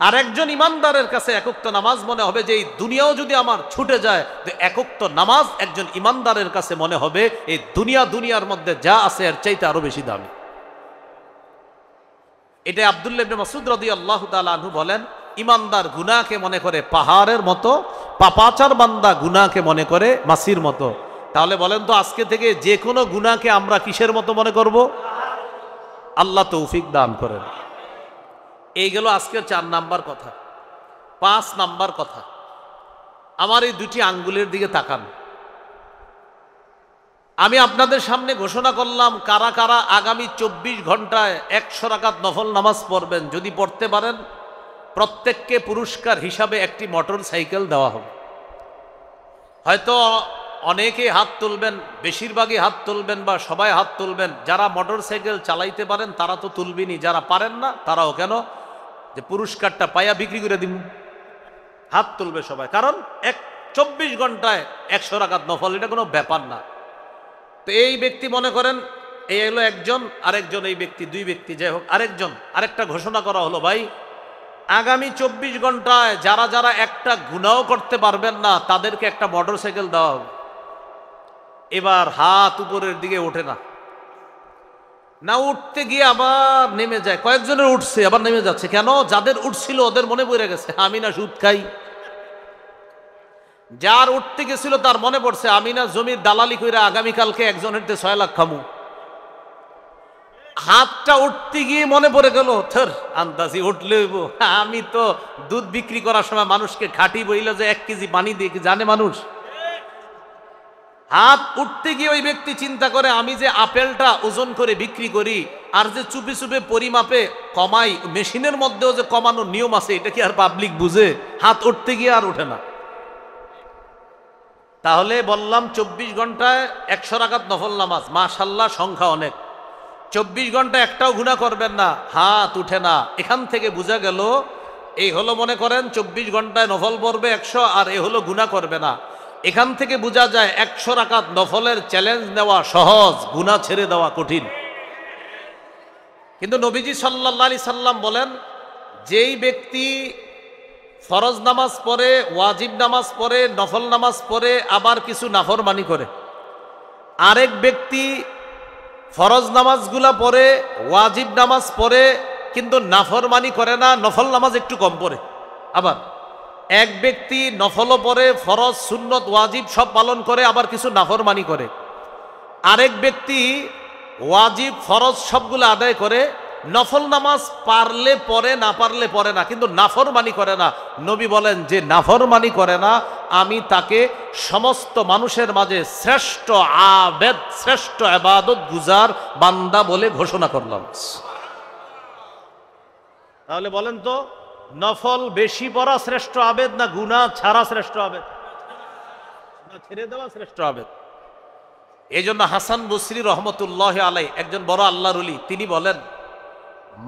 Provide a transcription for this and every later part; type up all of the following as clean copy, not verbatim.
আর একজন ইমানদারের কাছে একক নামাজ মনে হবে যে এই দুনিয়াও যদি আমার ছুটে যায়, তো একক নামাজ একজন ইমানদারের কাছে মনে হবে এই দুনিয়ার মধ্যে যা আছে এর চাইতে আরো বেশি দামি। এটা আব্দুল্লাহ ইবনে মাসউদ রাদিয়াল্লাহু তাআলা আনহু বলেন, ইমানদার গুনাহকে মনে করে পাহাড়ের মতো, পাপাচার বান্দা গুনাহকে মনে করে মাছির মতো। তাহলে বলেন তো আজকে থেকে যে কোনো গুনাহকে আমরা কিসের মতো মনে করব? আল্লাহ তৌফিক দান করেন। এই গেল আজকের 4 নাম্বার কথা। 5 নাম্বার কথা, আমার এই দুটি আঙ্গুলের দিকে তাকান। আমি আপনাদের সামনে ঘোষণা করলাম কারা কারা আগামী 24 ঘন্টায় 100 রাকাত নফল নামাজ পড়বেন। যদি পড়তে পারেন প্রত্যেককে পুরস্কার হিসাবে একটি মোটর সাইকেল দেওয়া হবে। হয়তো অনেকে হাত তুলবেন, বেশিরভাগই হাত তুলবেন বা সবাই হাত তুলবেন। যারা মোটর সাইকেল চালাইতে পারেন তারা তো তুলবেনই, যারা পারেন না তারাও কেন, যে পুরস্কারটা পাইয়া বিক্রি করে দিব, হাত তুলবে সবাই। কারণ 24 ঘন্টায় 100 রাকাত নফল, এটা কোনো ব্যাপার না। তো এই ব্যক্তি মনে করেন এই হলো একজন, আরেকজন, এই ব্যক্তি 2 ব্যক্তি, যাই হোক আরেকজন, আরেকটা ঘোষণা করা হলো, ভাই আগামী 24 ঘন্টায় যারা যারা একটা গুনাহ করতে পারবেন না তাদেরকে একটা মোটর সাইকেল দেওয়া হবে। এবার হাত উপরের দিকে ওঠে না, না উঠতে গিয়ে আবার নেমে যায়। কয়েকজনের উঠছে আবার নেমে যাচ্ছে। কেন? যাদের উঠছিল ওদের মনে পড়ে গেছে আমি না সুদ খাই। যার উঠতে গেছিল তার মনে পড়ছে আমি না জমির দালালি কইরা আগামীকালকে একজনের 6 লাখ খামু। হাতটা উঠতে গিয়ে মনে পড়ে গেল, থর আন্দাজি উঠলে হইব, আমি তো দুধ বিক্রি করার সময় মানুষকে খাঁটি বইল যে 1 কেজি পানি দিয়ে কি জানে মানুষ। হাত উঠতে গিয়ে ওই ব্যক্তি চিন্তা করে আমি যে আপেলটা ওজন করে বিক্রি করি আর যে চুপে চুপে পরিমাপে কমাই, মেশিনের মধ্যেও যে কমানোর নিয়ম আছে, এটা কি আর পাবলিক বুঝে? হাত উঠতে গিয়ে আর ওঠে না। তাহলে বললাম 24 ঘন্টায় 100 রাকাত নফল নামাজ, মাশাআল্লাহ সংখ্যা অনেক। 24 ঘন্টা একটাও গুনাহ করবেন না, হাত উঠে না। এখান থেকে বোঝা গেল এই হলো মনে করেন 24 ঘন্টায় নফল পড়বে 100, আর এ হলো গুনাহ করবে না। এখান থেকে বোঝা যায় 100 রাকাত নফলের চ্যালেঞ্জ নেওয়া সহজ, গুনাহ ছেড়ে দেওয়া কঠিন। কিন্তু নবীজি সাল্লাল্লাহু আলাইহি সাল্লাম বলেন, যেই ব্যক্তি ফরজ নামাজ পড়ে, ওয়াজিব নামাজ পড়ে, নফল নামাজ পড়ে, আবার কিছু নাফরমানি করে, আরেক ব্যক্তি ফরজ নামাজগুলা পড়ে, ওয়াজিব নামাজ পড়ে কিন্তু নাফরমানি করে না, নফল নামাজ একটু কম পড়ে। আবার এক ব্যক্তি নফলও পড়ে, ফরজ সুন্নত ওয়াজিব সব পালন করে, আবার কিছু নাফরমানি করে। আরেক ব্যক্তি ওয়াজিব ফরজ সবগুলো আদায় করে, নফল নামাজ পারলে পড়ে, না পারলে পড়ে না, কিন্তু নাফরমানি করে না। নবী বলেন যে নাফরমানি করে না আমি তাকে সমস্ত মানুষের মাঝে শ্রেষ্ঠ আবেদ, শ্রেষ্ঠ ইবাদত গুজার বান্দা বলে ঘোষণা করলাম। তাহলে বলেন তো নফল বেশি পড়া শ্রেষ্ঠ আবেদ না গুনাহ ছাড়া শ্রেষ্ঠ আবেদ? না ছেড়ে দেওয়া শ্রেষ্ঠ আবেদ। এই জন্য হাসান বসরি রহমতুল্লাহ আলাই, একজন বড় আল্লাহর ওলি, তিনি বলেন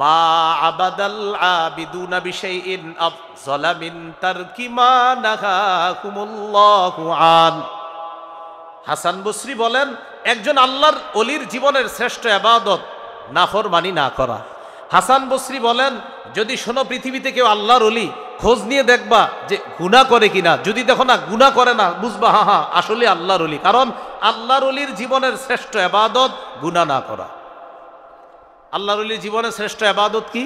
মা আবাদাল আবিদুনা বিশাইইন আফযালা মিন তারকি মা নাহাকুমুল্লাহু আন। হাসান বসরি বলেন একজন আল্লাহর ওলির জীবনের শ্রেষ্ঠ ইবাদত নাফরমানি না করা। হাসান বসরি বলেন যদি শোনো পৃথিবীতে কেউ আল্লাহর ওলি, খোঁজ নিয়ে দেখবা যে গুনাহ করে কিনা। যদি দেখো না গুনাহ করে না, বুঝবা হ্যাঁ হ্যাঁ আসলে আল্লাহর ওলি। কারণ আল্লাহর ওলির জীবনের শ্রেষ্ঠ ইবাদত গুনাহ না করা। আল্লাহর ওলির জীবনের শ্রেষ্ঠ ইবাদত কি?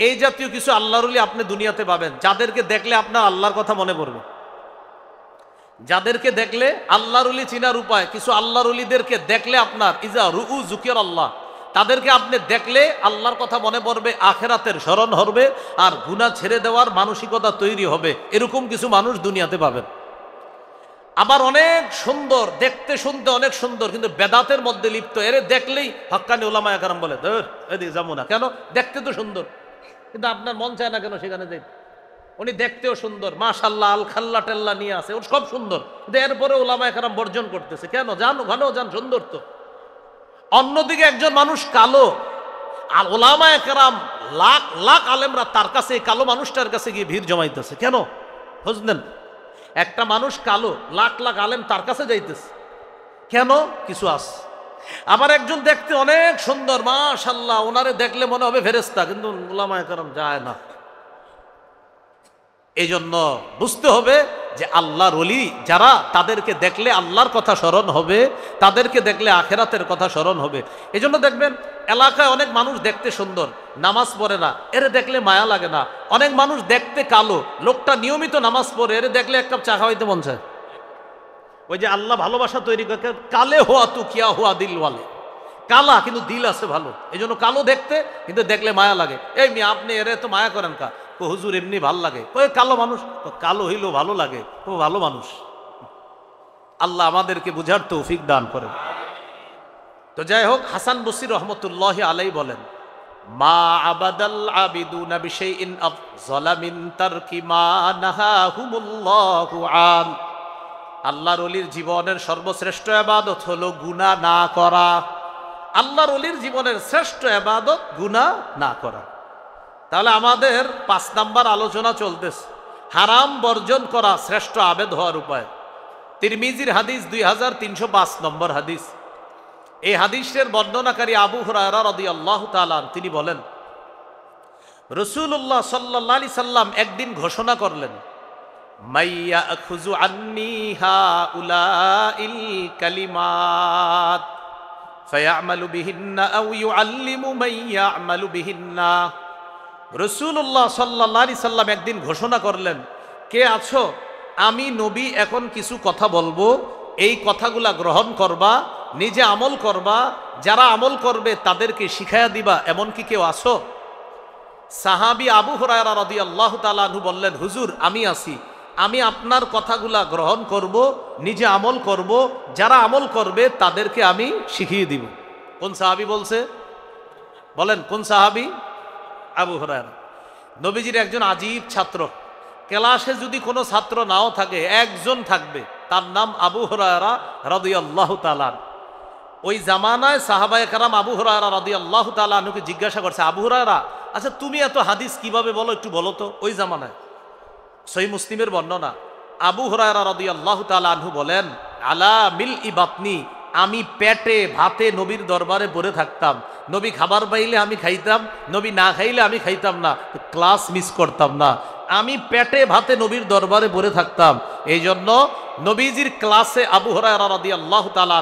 এই জাতীয় কিছু আল্লাহর ওলি আপনি দুনিয়াতে পাবেন, যাদেরকে দেখলে আপনার আল্লাহর কথা মনে পড়বে। যাদেরকে দেখলে আল্লাহর ওলি চিনার উপায়, কিছু আল্লাহর ওলিদেরকে দেখলে আপনার ইজা রুউ যুকির আল্লাহ, তাদেরকে আপনি দেখলে আল্লাহর কথা মনে পড়বে, আখেরাতের স্মরণ হবে, আর গুনাহ ছেড়ে দেওয়ার মানসিকতা তৈরি হবে। এরকম কিছু মানুষ দুনিয়াতে পাবেন। আবার অনেক সুন্দর, দেখতে শুনতে অনেক সুন্দর, কিন্তু বেদাতের মধ্যে লিপ্ত। এরে দেখলেই হক্কানি ওলামায়ে কেরাম বলে ধর এদিকে যাবো না। কেন? দেখতে তো সুন্দর, কিন্তু আপনার মন চায় না কেন সেখানে যাই। উনি দেখতেও সুন্দর, মাশাআল্লাহ, আল খাল্লা টেল্লা নিয়ে আসে, ওর সব সুন্দর, কিন্তু এরপরে ওলামায়ে কেরাম বর্জন করতেছে। কেন? জানো ঘন যান সুন্দর তো। অন্যদিকে একজন মানুষ কালো, আর ওলামায়ে কেরাম লাখ লাখ আলেমরা তার কাছে, কালো মানুষটার কাছে গিয়ে ভিড় জমাইতেছে। কেন? বুঝলেন? একটা মানুষ কালো, লাখ লাখ আলেম তার কাছে যাইতেছে। কেন? কিছু আছে। আবার একজন দেখতে অনেক সুন্দর, মাশাআল্লাহ, ওনারে দেখলে মনে হবে ফেরেশতা, কিন্তু ওলামায়ে কেরাম যায় না। এই জন্য বুঝতে হবে যে আল্লাহর ওলি যারা, তাদেরকে দেখলে আল্লাহর কথা স্মরণ হবে, তাদেরকে দেখলে আখেরাতের কথা স্মরণ হবে। এই জন্য দেখবেন এলাকায় অনেক মানুষ দেখতে সুন্দর, নামাজ পড়ে না, এরে দেখলে মায়া লাগে না। অনেক মানুষ দেখতে কালো, লোকটা নিয়মিত নামাজ পড়ে, এরে দেখলে এক কাপ চা খাওয়াইতে মন চায়। ওই যে আল্লাহ ভালোবাসা তৈরি করে, কালে হোয়া তু কিয়া হোয়া দিল ওয়ালে, কালা কিন্তু দিল আছে ভালো, এই জন্য কালো দেখতে, কিন্তু দেখলে মায়া লাগে। এই মেয়ে আপনি এরে তো মায়া করেন কা? হুজুর এমনি ভাল লাগে। ওই কালো মানুষ, কালো হইলেও ভালো লাগে, ও ভালো মানুষ। আল্লাহ আমাদেরকে বুঝার তৌফিক দান করেন। তো যাই হোক, হাসান বসরি রহমতুল্লাহি আলাইহি বলেন, মা আবাদাল আবিদুনা বিশাইইন আফযালা মিন তারকি মা নাহাহুমুল্লাহু আন। আল্লাহর ওলির জীবনের সর্বশ্রেষ্ঠ ইবাদত হলো গুনাহ না করা। আল্লাহর ওলির জীবনের শ্রেষ্ঠ ইবাদত গুনাহ না করা। তাহলে আমাদের 5 নাম্বার আলোচনা চলতেছে, হারাম বর্জন করা শ্রেষ্ঠ আবেদ হওয়ার উপায়। তিরমিজির হাদিস 2305 নম্বর হাদিস। এই হাদিসের বর্ণনাকারী আবু হুরায়রা রাদিয়াল্লাহু তাআলা তিনি বলেন, রাসূলুল্লাহ সাল্লাল্লাহু আলাইহি সাল্লাম একদিন ঘোষণা করলেন, মাইয়া আখুযু আন্নী হাউলাইল কালিমাত ফায়ামালু বিহিন্না আও ইউআল্লিমু মান ইয়ামালু বিহিন্না। রাসূলুল্লাহ সাল্লাল্লাহু আলাইহি সাল্লাম একদিন ঘোষণা করলেন, কে আছো, আমি নবী এখন কিছু কথা বলবো, এই কথাগুলা গ্রহণ করবা, নিজে আমল করবা, যারা আমল করবে তাদেরকে শিখায়া দিবা, এমন কি কেউ আছো? সাহাবী আবু হুরায়রা রাদিয়াল্লাহু তাআলা আনহু বললেন, হুজুর আমি আছি, আমি আপনার কথাগুলা গ্রহণ করব, নিজে আমল করব, যারা আমল করবে তাদেরকে আমি শিখিয়ে দিব। কোন সাহাবী বলছে? বলেন কোন সাহাবী? আবু হুরায়রা। নবীজির একজন আজীব ছাত্র, ক্লাসে যদি কোনো ছাত্র নাও থাকে, একজন থাকবে, তার নাম আবু হুরায়রা রাদিয়াল্লাহু তাআলা। ওই জামানায় সাহাবায়ে কেরাম আবু হুরায়রা রাদিয়াল্লাহু তাআলা আনহুকে জিজ্ঞাসা করছে, আবু হুরায়রা, আচ্ছা তুমি এত হাদিস কিভাবে বলো, একটু বলো তো। ওই জামানায় সহিহ মুসলিমের বর্ণনা, আবু হুরায়রা রাদিয়াল্লাহু তাআলা আনহু বলেন, আলা মিল ইবাতনি, আমি পেটে ভাতে নবীর দরবারে পড়ে থাকতাম, নবী খাবার পাইলে আমি খাইতাম, নবী না খাইলে আমি খাইতাম না, ক্লাস মিস করতাম না, আমি পেটে ভাতে নবীর দরবারে পড়ে থাকতাম। এই জন্য নবীজির ক্লাসে আবু হুরায়রা রাদিয়াল্লাহু তাআলা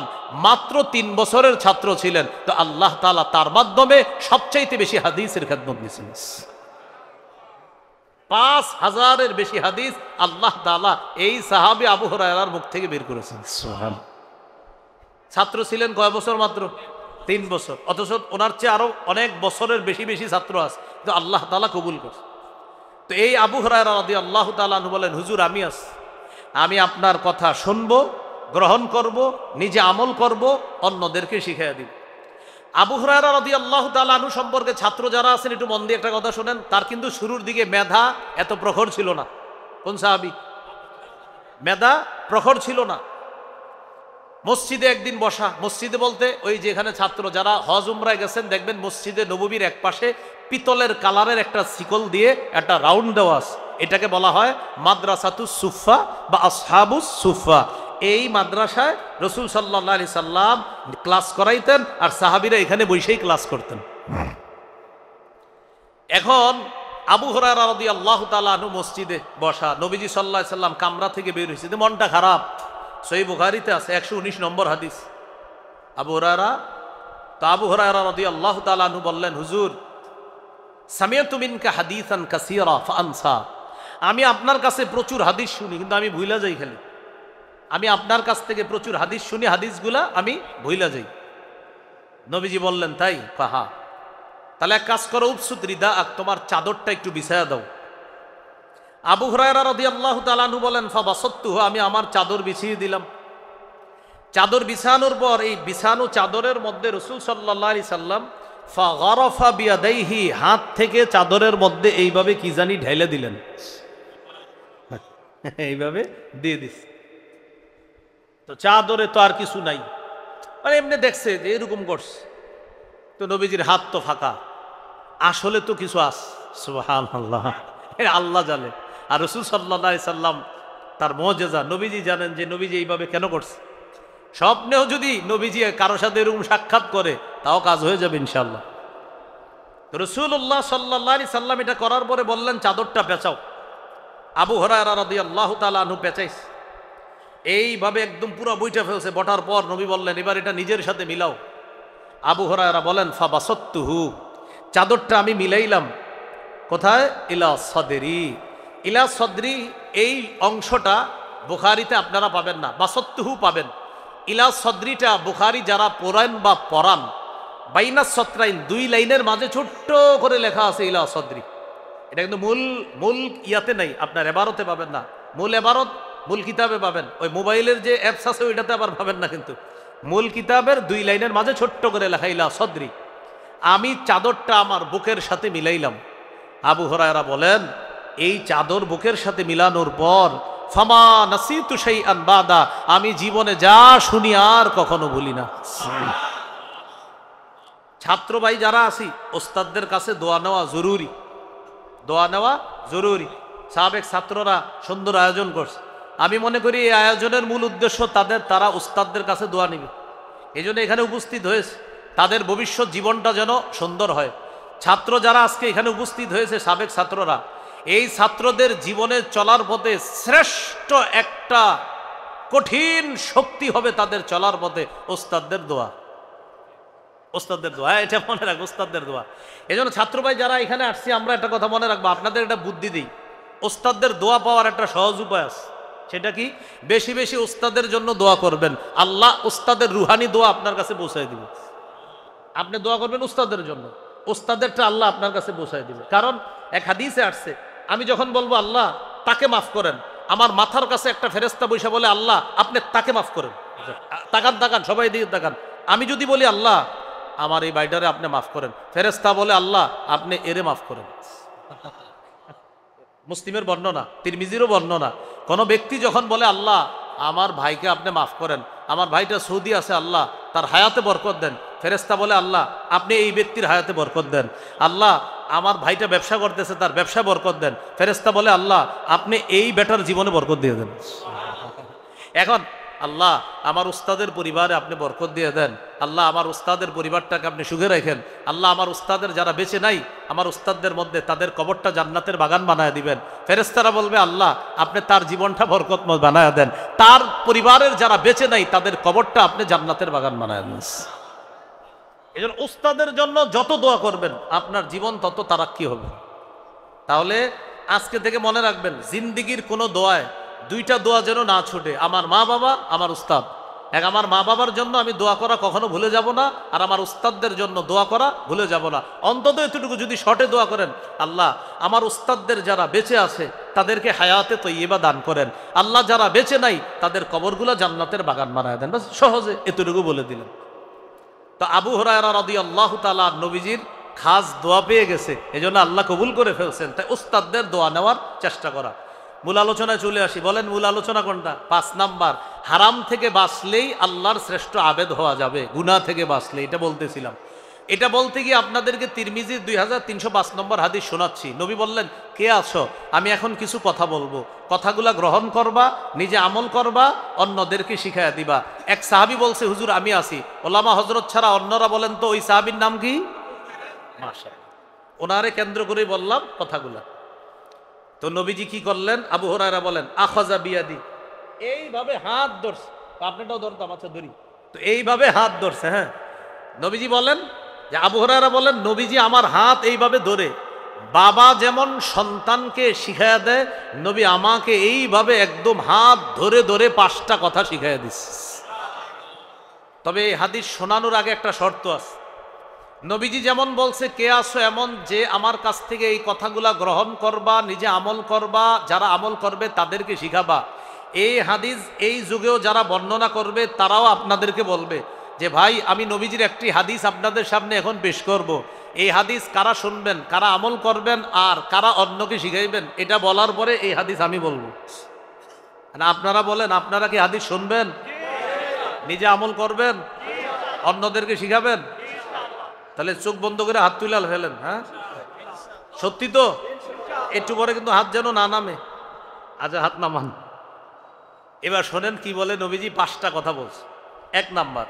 মাত্র 3 বছরের ছাত্র ছিলেন, তো আল্লাহ তাআলা তার মাধ্যমে সবচাইতে বেশি হাদিসের খেদমত নিয়েছেন। 5000-এর বেশি হাদিস আল্লাহ তাআলা এই সাহাবী আবু হুরায়রার মুখ থেকে বের করেছেন। সুবহান। ছাত্র ছিলেন কয় বছর? মাত্র 3 বছর, অথচ ওনার চেয়ে আরো অনেক বছরের বেশি বেশি ছাত্র আছে, তো আল্লাহ তাআলা কবুল করছে। তো এই আবু হুরায়রা রাদিয়াল্লাহু তাআলা আনহু বলেন, হুজুর আমি আছি, আমি আপনার কথা শুনবো, গ্রহণ করব, নিজে আমল করব, অন্যদেরকে শিখিয়ে দিব। আবু হুরায়রা রাদিয়াল্লাহু তাআলা আনহু সম্পর্কে ছাত্র যারা আছেন একটু মন দিয়ে একটা কথা শোনেন, তার কিন্তু শুরুর দিকে মেধা এত প্রখর ছিল না। কোন সাহাবী? মেধা প্রখর ছিল না। মসজিদে একদিন বসা, মসজিদে বলতে ওই যেখানে ছাত্র যারা হজ উমরায় গেছেন, দেখবেন মসজিদে নববীর এক পাশে পিতলের কালারের একটা শিকল দিয়ে একটা রাউন্ড দেওয়া আছে, এটাকে বলা হয় মাদ্রাসাতুস সুফা বা আসহাবুস সুফা। এই মাদ্রাসায় রাসূল সাল্লাল্লাহু আলাইহি সাল্লাম ক্লাস করাইতেন, আর সাহাবীরা এখানে বসেই ক্লাস করতেন। এখন আবু হুরায়রা রাদিয়াল্লাহু তাআলা আনহু মসজিদে বসা, নবীজি সাল্লাল্লাহু আলাইহি সাল্লাম কামরা থেকে বের হয়েছে, মনটা খারাপ। সহিহ বুখারীতে আছে 119 নম্বর হাদিস। আবু হুরায়রা রাদিয়াল্লাহু তাআলা আনহু বললেন, হুজুর সামিআতু মিনকা হাদিসান কাসীরা ফাআনসা, আমি আপনার কাছে প্রচুর হাদিস শুনি, কিন্তু আমি ভুলে যাই খালি। আমি আপনার কাছ থেকে প্রচুর হাদিস শুনি, হাদিসগুলা আমি ভুলে যাই। নবীজি বললেন, তাই? হা, তাহলে এক কাজ করো, উপসুত রিদা, তোমার চাদরটা একটু বিছায়া দাও। আবু হুরায়রা রাদিয়াল্লাহু তাআলা আনহু বলেন, ফাবাসাততুহু, আমি আমার চাদর বিছিয়ে দিলাম। চাদর বিছানোর পর এই বিছানো চাদরের মধ্যে রাসূল সাল্লাল্লাহু আলাইহি সাল্লাম ফাগারাফা বিয়াদাইহি, হাত থেকে চাদরের মধ্যে এইভাবে কি জানি ঢেলে দিলেন, এইভাবে দিয়ে দিস। তো চাদরে তো আর কিছু নাই, মানে এমনি দেখছে যে এরকম করছে, তো নবীজির হাত তো ফাঁকা, আসলে তো কিছু আস। সুবহানাল্লাহ, আল্লাহ জানে। আর রাসূল সাল্লাল্লাহু আলাইহি সাল্লাম তার মুজিজা, নবীজি জানেন যে নবীজি এইভাবে কেন করছে। স্বপ্নেও যদি নবীজি কারোর সাথে এরকম সাক্ষাৎ করে, তাও কাজ হয়ে যাবে ইনশাআল্লাহ। রাসূলুল্লাহ সাল্লাল্লাহু আলাইহি সাল্লাম এটা করার পরে বললেন, চাদরটা পেঁচাও। আবু হুরায়রা রাদিয়াল্লাহু তাআলা আনহু পেঁচাইছে, এইভাবে একদম পুরো বইটা ফেলছে। বটার পর নবী বললেন, এবার এটা নিজের সাথে মিলাও। আবু হুরায়রা বলেন, ফাবাসাত্তুহু, চাদরটা আমি মিলাইলাম। কোথায়? ইলা সদরি। ইলা সদরি, এই অংশটা বুখারীতে আপনারা পাবেন না, বাসাত্তুহু পাবেন। ইলা সদরিটা বুখারী যারা পড়েন বা পড়ান, বাইনা সত্রাইন, দুই লাইনের মাঝে ছোট্ট করে লেখা আছে ইলা সদরি। এটা কিন্তু মূল ইয়াতে নাই, আপনার এবারতে পাবেন না। মূল এবারত মূল কিতাবে পাবেন, ওই মোবাইলের যে অ্যাপস আছে ওইটাতে আবার পাবেন না। কিন্তু মূল কিতাবের দুই লাইনের মাঝে ছোট্ট করে লেখা ইলা সদরি। আমি চাদরটা আমার বুকের সাথে মিলাইলাম। আবু হুরায়রা বলেন, এই চাদর বুকের সাথে মিলানোর পর ফামা নাসিতু শাইআন বাদা, আমি জীবনে যা শুনি আর কখনো ভুলি না। ছাত্র ভাই যারা আছি, ওস্তাদদের কাছে দোয়া নেওয়া জরুরি, দোয়া নেওয়া জরুরি। সাবেক ছাত্ররা সুন্দর আয়োজন করছে। আমি মনে করি এই আয়োজনের মূল উদ্দেশ্য তারা উস্তাদদের কাছে দোয়া নিবে, এই জন্য এখানে উপস্থিত হয়েছে, তাদের ভবিষ্যৎ জীবনটা যেন সুন্দর হয়। ছাত্র যারা আজকে এখানে উপস্থিত হয়েছে, সাবেক ছাত্ররা, এই ছাত্রদের জীবনে চলার পথে শ্রেষ্ঠ একটা কঠিন শক্তি হবে তাদের চলার পথে ওস্তাদদের দোয়া। ওস্তাদদের দোয়া, এটা মনে রাখবো, ওস্তাদদের দোয়া। এই জন্য ছাত্র ভাই যারা এখানে আসছি, আমরা একটা কথা মনে রাখবো, আপনাদের একটা বুদ্ধি দিই, ওস্তাদদের দোয়া পাওয়ার একটা সহজ উপায় আছে। সেটা কি? বেশি বেশি ওস্তাদের জন্য দোয়া করবেন, আল্লাহ ওস্তাদের রুহানি দোয়া আপনার কাছে পৌঁছায় দিবে। আপনি দোয়া করবেন ওস্তাদের জন্য, ওস্তাদেরটা আল্লাহ আপনার কাছে পৌঁছায় দিবে। কারণ এক হাদিসে আসছে, আমি যখন বলবো আল্লাহ তাকে মাফ করেন, আমার মাথার কাছে একটা ফেরেশতা বৈশা বলে, আল্লাহ আপনি তাকে মাফ করেন। তাকান তাকান, সবাই দিয়ে তাকান। আমি যদি বলি আল্লাহ আমার এই বাইডারে আপনি মাফ করেন, ফেরেশতা বলে আল্লাহ আপনি এরে মাফ করেন। মুসলিমের বর্ণনা, তিরমিজিরও বর্ণনা। কোন ব্যক্তি যখন বলে আল্লাহ আমার ভাইকে আপনি মাফ করেন, আমার ভাইটা সৌদি আছে, আল্লাহ তার হায়াতে বরকত দেন, ফেরেশতা বলে আল্লাহ আপনি এই ব্যক্তির হায়াতে বরকত দেন। আল্লাহ আমার ভাইটা ব্যবসা করতেছে, তার ব্যবসায় বরকত দেন, ফেরেশতা বলে আল্লাহ আপনি এই বেটার জীবনে বরকত দিয়ে দেন। এখন আল্লাহ আমার উস্তাদের পরিবারে আপনি বরকত দিয়ে দেন, আল্লাহ আমার উস্তাদের পরিবারটাকে আপনি সুখে রাখেন, আল্লাহ আমার উস্তাদের যারা বেঁচে নাই, আমার উস্তাদদের মধ্যে তাদের কবরটা জান্নাতের বাগান বানায় দিবেন। ফেরেশতারা বলবে আল্লাহ আপনি তার জীবনটা বরকতময় বানায় দেন, তার পরিবারের যারা বেঁচে নাই তাদের কবরটা আপনি জান্নাতের বাগান বানায় দেন। এই জন্য উস্তাদের জন্য যত দোয়া করবেন আপনার জীবন তত তারাক্কি হবে। তাহলে আজকে থেকে মনে রাখবেন, জিন্দিগির কোনো দোয়ায় দুইটা দোয়া যেন না ছুটে, আমার মা বাবা, আমার উস্তাদ। আমার মা বাবার জন্য আমি দোয়া করা কখনো ভুলে যাব না, আর আমার উস্তাদদের জন্য দোয়া করা ভুলে যাব না। অন্তত এতটুকু যদি শর্টে দোয়া করেন, আল্লাহ আমার উস্তাদদের যারা বেঁচে আছে তাদেরকে হায়াতে তৈয়বা দান করেন, আল্লাহ যারা বেঁচে নাই তাদের কবরগুলো জান্নাতের বাগান বানায় দেন। সহজে এতটুকু বলে দিলেন। তো আবু হুরায়রা রাদিয়াল্লাহু তাআলা নবীজির খাস দোয়া পেয়ে গেছে, এজন্য আল্লাহ কবুল করে ফেলছেন। তাই উস্তাদদের দোয়া নেওয়ার চেষ্টা করা। মূল আলোচনায় চলে আসি। বলেন মূল আলোচনা কোনটা? 5 নাম্বার, হারাম থেকে বাঁচলেই আল্লাহর শ্রেষ্ঠ আবেদ হওয়া যাবে, গুনাহ থেকে বাঁচলে। এটা বলতেছিলাম। এটা বলতে গিয়ে আপনাদেরকে তিরমিজির 2305 নম্বর হাদিস শোনাচ্ছি। নবী বললেন, কে আছো? আমি এখন কিছু কথা বলবো, কথাগুলা গ্রহণ করবা, নিজে আমল করবা, অন্যদেরকে শিখাইয়া দিবা। এক সাহাবী বলছে, হুজুর আমি আছি। ওলামা হযরত ছাড়া অন্যরা বলেন তো ওই সাহাবীর নাম কি? মাশাআল্লাহ, ওনারে কেন্দ্র করে বললাম কথাগুলা। তো নবীজি কি করলেন? আবু হুরায়রা বলেন, আখাযা বিয়াদি, এইভাবে হাত ধরছে। আপনারটাও ধরতাম, আচ্ছা ধরি। তো এইভাবে হাত ধরছে। হ্যাঁ, নবীজি বলেন যে, আবু হুরায়রা বলেন নবীজি আমার হাত এইভাবে ধরে, বাবা যেমন সন্তানকে শিখাইয়া দেয়, নবী আমাকে এইভাবে একদম হাত ধরে ধরে 5টা কথা শিখাইয়া দিচ্ছে। তবে এই হাদিস শোনানোর আগে একটা শর্ত আছে। নবীজি যেমন বলছে, কে আসো এমন যে আমার কাছ থেকে এই কথাগুলা গ্রহণ করবা, নিজে আমল করবা, যারা আমল করবে তাদেরকে শিখাবা। এই হাদিস এই যুগেও যারা বর্ণনা করবে তারাও আপনাদেরকে বলবে যে, ভাই আমি নবীজির একটি হাদিস আপনাদের সামনে এখন পেশ করব। এই হাদিস কারা শুনবেন, কারা আমল করবেন, আর কারা অন্যকে শিখাইবেন, এটা বলার পরে এই হাদিস আমি বলবো। আপনারা বলেন, আপনারা কি হাদিস শুনবেন, নিজে আমল করবেন, অন্যদেরকে শিখাবেন? তাহলে চোখ বন্ধ করে হাত তুলে ফেলেন। হ্যাঁ, সত্যি তো? একটু পরে কিন্তু হাত যেন না নামে। আচ্ছা, হাত নামান। এবার শোনেন কি বলে নবীজি। 5টা কথা বলছে। 1 নাম্বার,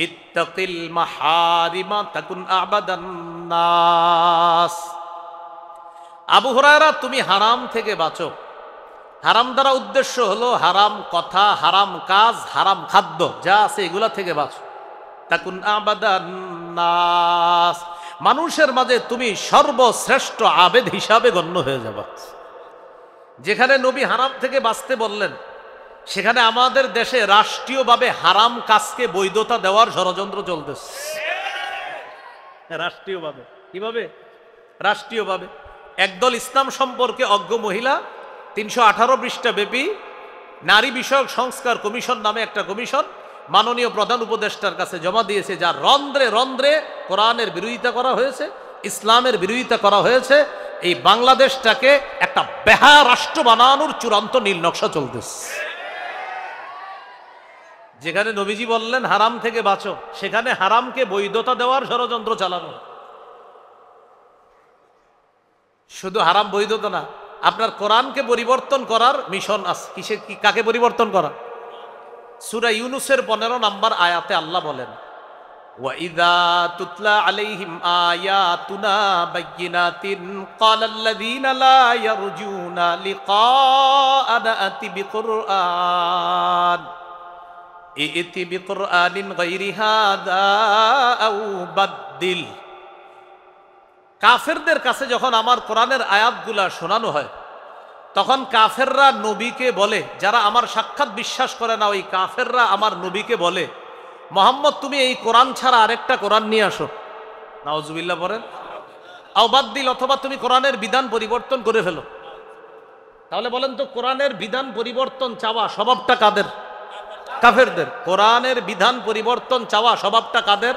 ইত্তাকিল মাহারিমা তাকুন আবাদান নাস। আবু হুরায়রা তুমি হারাম থেকে বাঁচো, হারাম দ্বারা উদ্দেশ্য হলো হারাম কথা, হারাম কাজ, হারাম খাদ্য যা আছে এগুলা থেকে বাঁচো। তাকুন আবাদান নাস, মানুষের মাঝে তুমি সর্বশ্রেষ্ঠ আবেদ হিসাবে গণ্য হয়ে যাবা। যেখানে নবী হারাম থেকে বাঁচতে বললেন, সেখানে আমাদের দেশে রাষ্ট্রীয়ভাবে হারাম কাজকে বৈধতা দেওয়ার ষড়যন্ত্র চলতেছে। রাষ্ট্রীয়ভাবে কিভাবে? রাষ্ট্রীয়ভাবে একদল ইসলাম সম্পর্কে অজ্ঞ মহিলা 318 পৃষ্ঠা ব্যাপী নারী বিষয়ক সংস্কার কমিশন নামে একটা কমিশন মাননীয় প্রধান উপদেষ্টার কাছে জমা দিয়েছে, যার রন্ধ্রে রন্ধ্রে কোরআনের বিরোধিতা করা হয়েছে, ইসলামের বিরোধিতা করা হয়েছে। এই বাংলাদেশটাকে একটা বেহা রাষ্ট্র বানানোর চূড়ান্ত নীল নকশা চলতেছে। যেখানে নবীজি বললেন হারাম থেকে বাঁচো, সেখানে হারামকে বৈধতা দেওয়ার ষড়যন্ত্র চালানো। শুধু হারাম বৈধতা না, আপনার কোরআনকে পরিবর্তন করার মিশন আছে। কিসে? কাকে পরিবর্তন করা? সূরা ইউনূসের 15 নম্বর আয়াতে আল্লাহ বলেন, ওয়াইযা তুতলা আলাইহিম আয়াতুনা বায়্যিনাতিন ক্বালাল্লাযীনা লা ইয়ারজুনা লিকাআনা আতি বিকুরআন ইতি বিকুরআনিন গায়রি হাযা আও বাদদিল। কাফেরদের কাছে যখন আমার কোরআনের আয়াতগুলা শোনানো হয়, তখন কাফেররা নবীকে বলে, যারা আমার সাক্ষাৎ বিশ্বাস করে না ওই কাফেররা আমার নবীকে বলে, মোহাম্মদ তুমি এই কোরআন ছাড়া আরেকটা কোরআন নিয়ে আসো। নাউজুবিল্লাহ পড়েন। আও বাদদিল, অথবা তুমি কোরআনের বিধান পরিবর্তন করে ফেলো। তাহলে বলেন তো, কোরআনের বিধান পরিবর্তন চাওয়া স্বভাবটা কাদের? কাফেরদের। কোরআনের বিধান পরিবর্তন চাওয়া স্বভাবটা কাদের?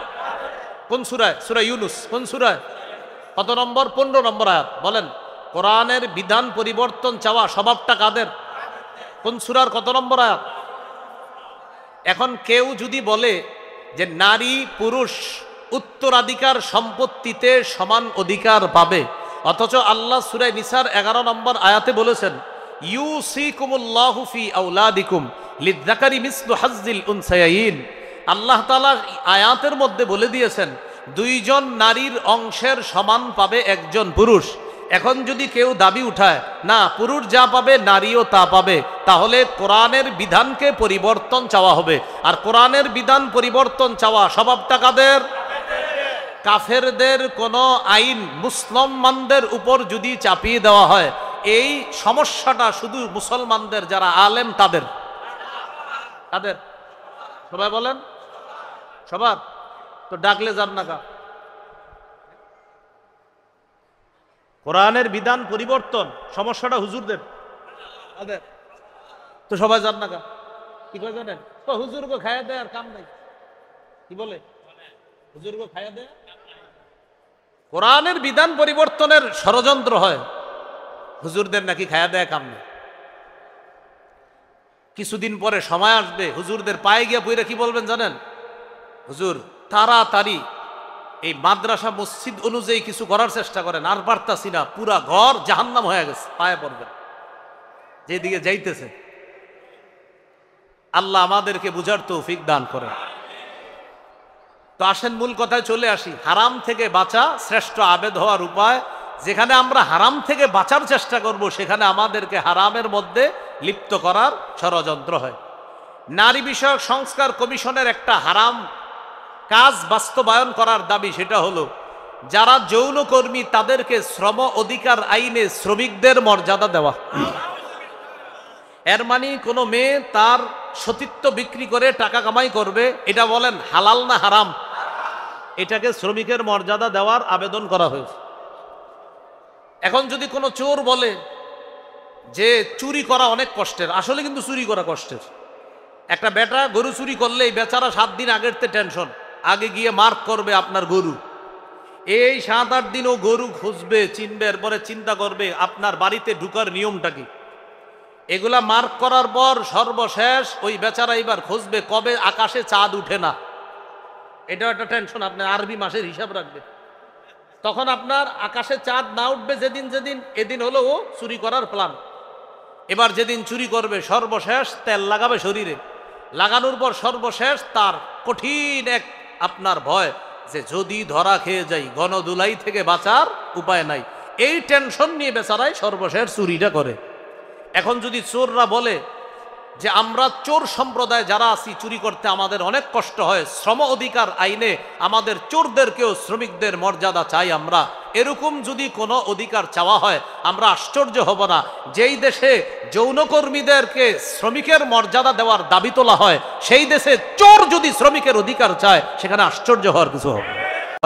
কোন সূরায়? সূরা ইউনূস। কোন সূরায়? কত নম্বর? 15 নম্বর আয়াত। বলেন, কোরআনের বিধান পরিবর্তন চাওয়া স্বভাবটা কাদের? কোন সূরার কত নম্বর আয়াত? এখন কেউ যদি বলে যে নারী পুরুষ উত্তরাধিকার সম্পত্তিতে সমান অধিকার পাবে, অথচ আল্লাহ সূরা নিসার 11 নম্বর আয়াতে বলেছেন, ইউসিকুমুল্লাহু ফি আওলাদিকুম লিযযাকারি মিসলু হাজ্জিল উনসায়াইন। আল্লাহ তাআলা আয়াতের মধ্যে বলে দিয়েছেন, দুইজন নারীর অংশের সমান পাবে একজন পুরুষ। এখন যদি কেউ দাবি উঠায় না পুরুষ যা পাবে নারীও তা পাবে, তাহলে কোরআনের বিধানকে পরিবর্তন চাওয়া হবে। আর কোরআনের বিধান পরিবর্তন চাওয়া স্বভাবটা কাদের? কাফেরদের কোন আইন মুসলমানদের উপর যদি চাপিয়ে দেওয়া হয়, এই সমস্যাটা শুধু মুসলমানদের যারা আলেম তাদের। তাদের সবাই বলেন, সবার। তো ডাকলে যান না কা? কোরআনের বিধান পরিবর্তন সমস্যাটা হুজুরদের। তো সবাই যান না কা? কি করে জানেন? তো হুজুরকে খাইয়া দেয় আর কাম নাই। কি বলে? হুজুরকে খাইয়া দেয়। কোরআনের বিধান পরিবর্তনের ষড়যন্ত্র হয়, হুজুরদের নাকি খাইয়া দেয় কাম নেই। কিছুদিন পরে সময় আসবে, হুজুরদের পায়ে গিয়ে পইরা কি বলবেন জানেন? হুজুর তাড়াতাড়ি এই মাদ্রাসা মসজিদ অনুযায়ী কিছু করার চেষ্টা করেন, আর পারতাছি না, পুরা ঘর জাহান্নাম হয়ে গেছে। পায়ে পড়বেন, যেদিকে যাইতেছে। আল্লাহ আমাদেরকে বুঝার তৌফিক দান করেন। তো আসেন মূল কথায় চলে আসি। হারাম থেকে বাঁচা শ্রেষ্ঠ আবেদ হওয়ার উপায়। যেখানে আমরা হারাম থেকে বাঁচার চেষ্টা করব, সেখানে আমাদেরকে হারামের মধ্যে লিপ্ত করার ষড়যন্ত্র হয়। নারী বিষয়ক সংস্কার কমিশনের একটা হারাম কাজ বাস্তবায়ন করার দাবি, সেটা হলো যারা যৌনকর্মী তাদেরকে শ্রম অধিকার আইনে শ্রমিকদের মর্যাদা দেওয়া। এর মানে কোনো মেয়ে তার সতীত্ব বিক্রি করে টাকা কামাই করবে, এটা বলেন হালাল না হারাম? এটাকে শ্রমিকের মর্যাদা দেওয়ার আবেদন করা হয়েছে। এখন যদি কোনো চোর বলে যে চুরি করা অনেক কষ্টের, আসলে কিন্তু চুরি করা কষ্টের। একটা বেটা গরু চুরি করলে এই বেচারা 7 দিন আগের তে টেনশন, আগে গিয়ে মার্ক করবে আপনার গরু। এই 7-8 দিন ও গরু খুঁজবে, চিনবে, এরপরে চিন্তা করবে আপনার বাড়িতে ঢুকার নিয়মটা কি। এগুলা মার্ক করার পর সর্বশেষ ওই বেচারা এবার খুঁজবে কবে আকাশে চাঁদ উঠে না। এটাও একটা টেনশন। আপনি আরবি মাসের হিসাব রাখবে, তখন আপনার আকাশে চাঁদ না উঠবে যেদিন যেদিন, এদিন হলো ও চুরি করার প্ল্যান। এবার যেদিন চুরি করবে সর্বশেষ তেল লাগাবে শরীরে, লাগানোর পর সর্বশেষ তার কঠিন এক আপনার ভয় যে যদি ধরা খেয়ে যাই গণদুলাই থেকে বাঁচার উপায় নাই। এই টেনশন নিয়ে বেচারাই সর্বশেষ চুরিটা করে। এখন যদি চোররা বলে যে আমরা চোর সম্প্রদায় যারা আছি, চুরি করতে আমাদের অনেক কষ্ট হয়, শ্রম অধিকার আইনে আমাদের চোরদেরকেও শ্রমিকদের মর্যাদা চাই আমরা, এরকম যদি কোনো অধিকার চাওয়া হয় আমরা আশ্চর্য হব না। যেই দেশে যৌনকর্মীদেরকে শ্রমিকের মর্যাদা দেওয়ার দাবি তোলা হয়, সেই দেশে চোর যদি শ্রমিকের অধিকার চায়, সেখানে আশ্চর্য হওয়ার কিছু হবে।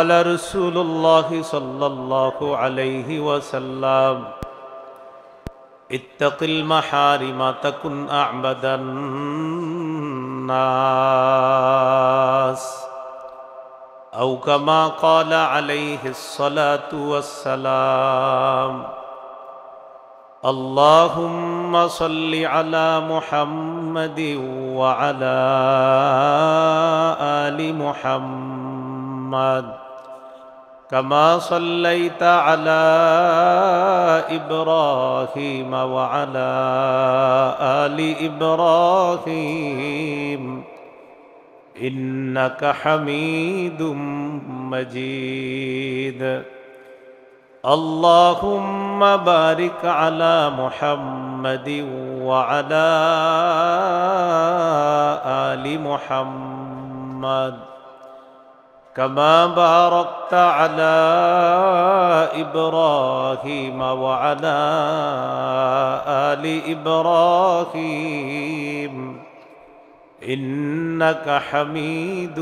আল্লাহ রাসূলুল্লাহ সাল্লাল্লাহু আলাইহি ওয়াসাল্লাম ইত্তাকিল মাহারিমা তাকুন আ'বাদান নাস আও কামা ক্বালা আলাইহিস সালাতু ওয়াসসালাম। আল্লাহুম্মা সাল্লি আলা মুহাম্মাদিন ওয়া আলা আলি মুহাম্মাদ كما صليت على إبراهيم وعلى آل إبراهيم إنك حميد مجيد. اللهم بارك على محمد وعلى آل محمد كما باركت على إبراهيم وعلى آل إبراهيم إنك حميد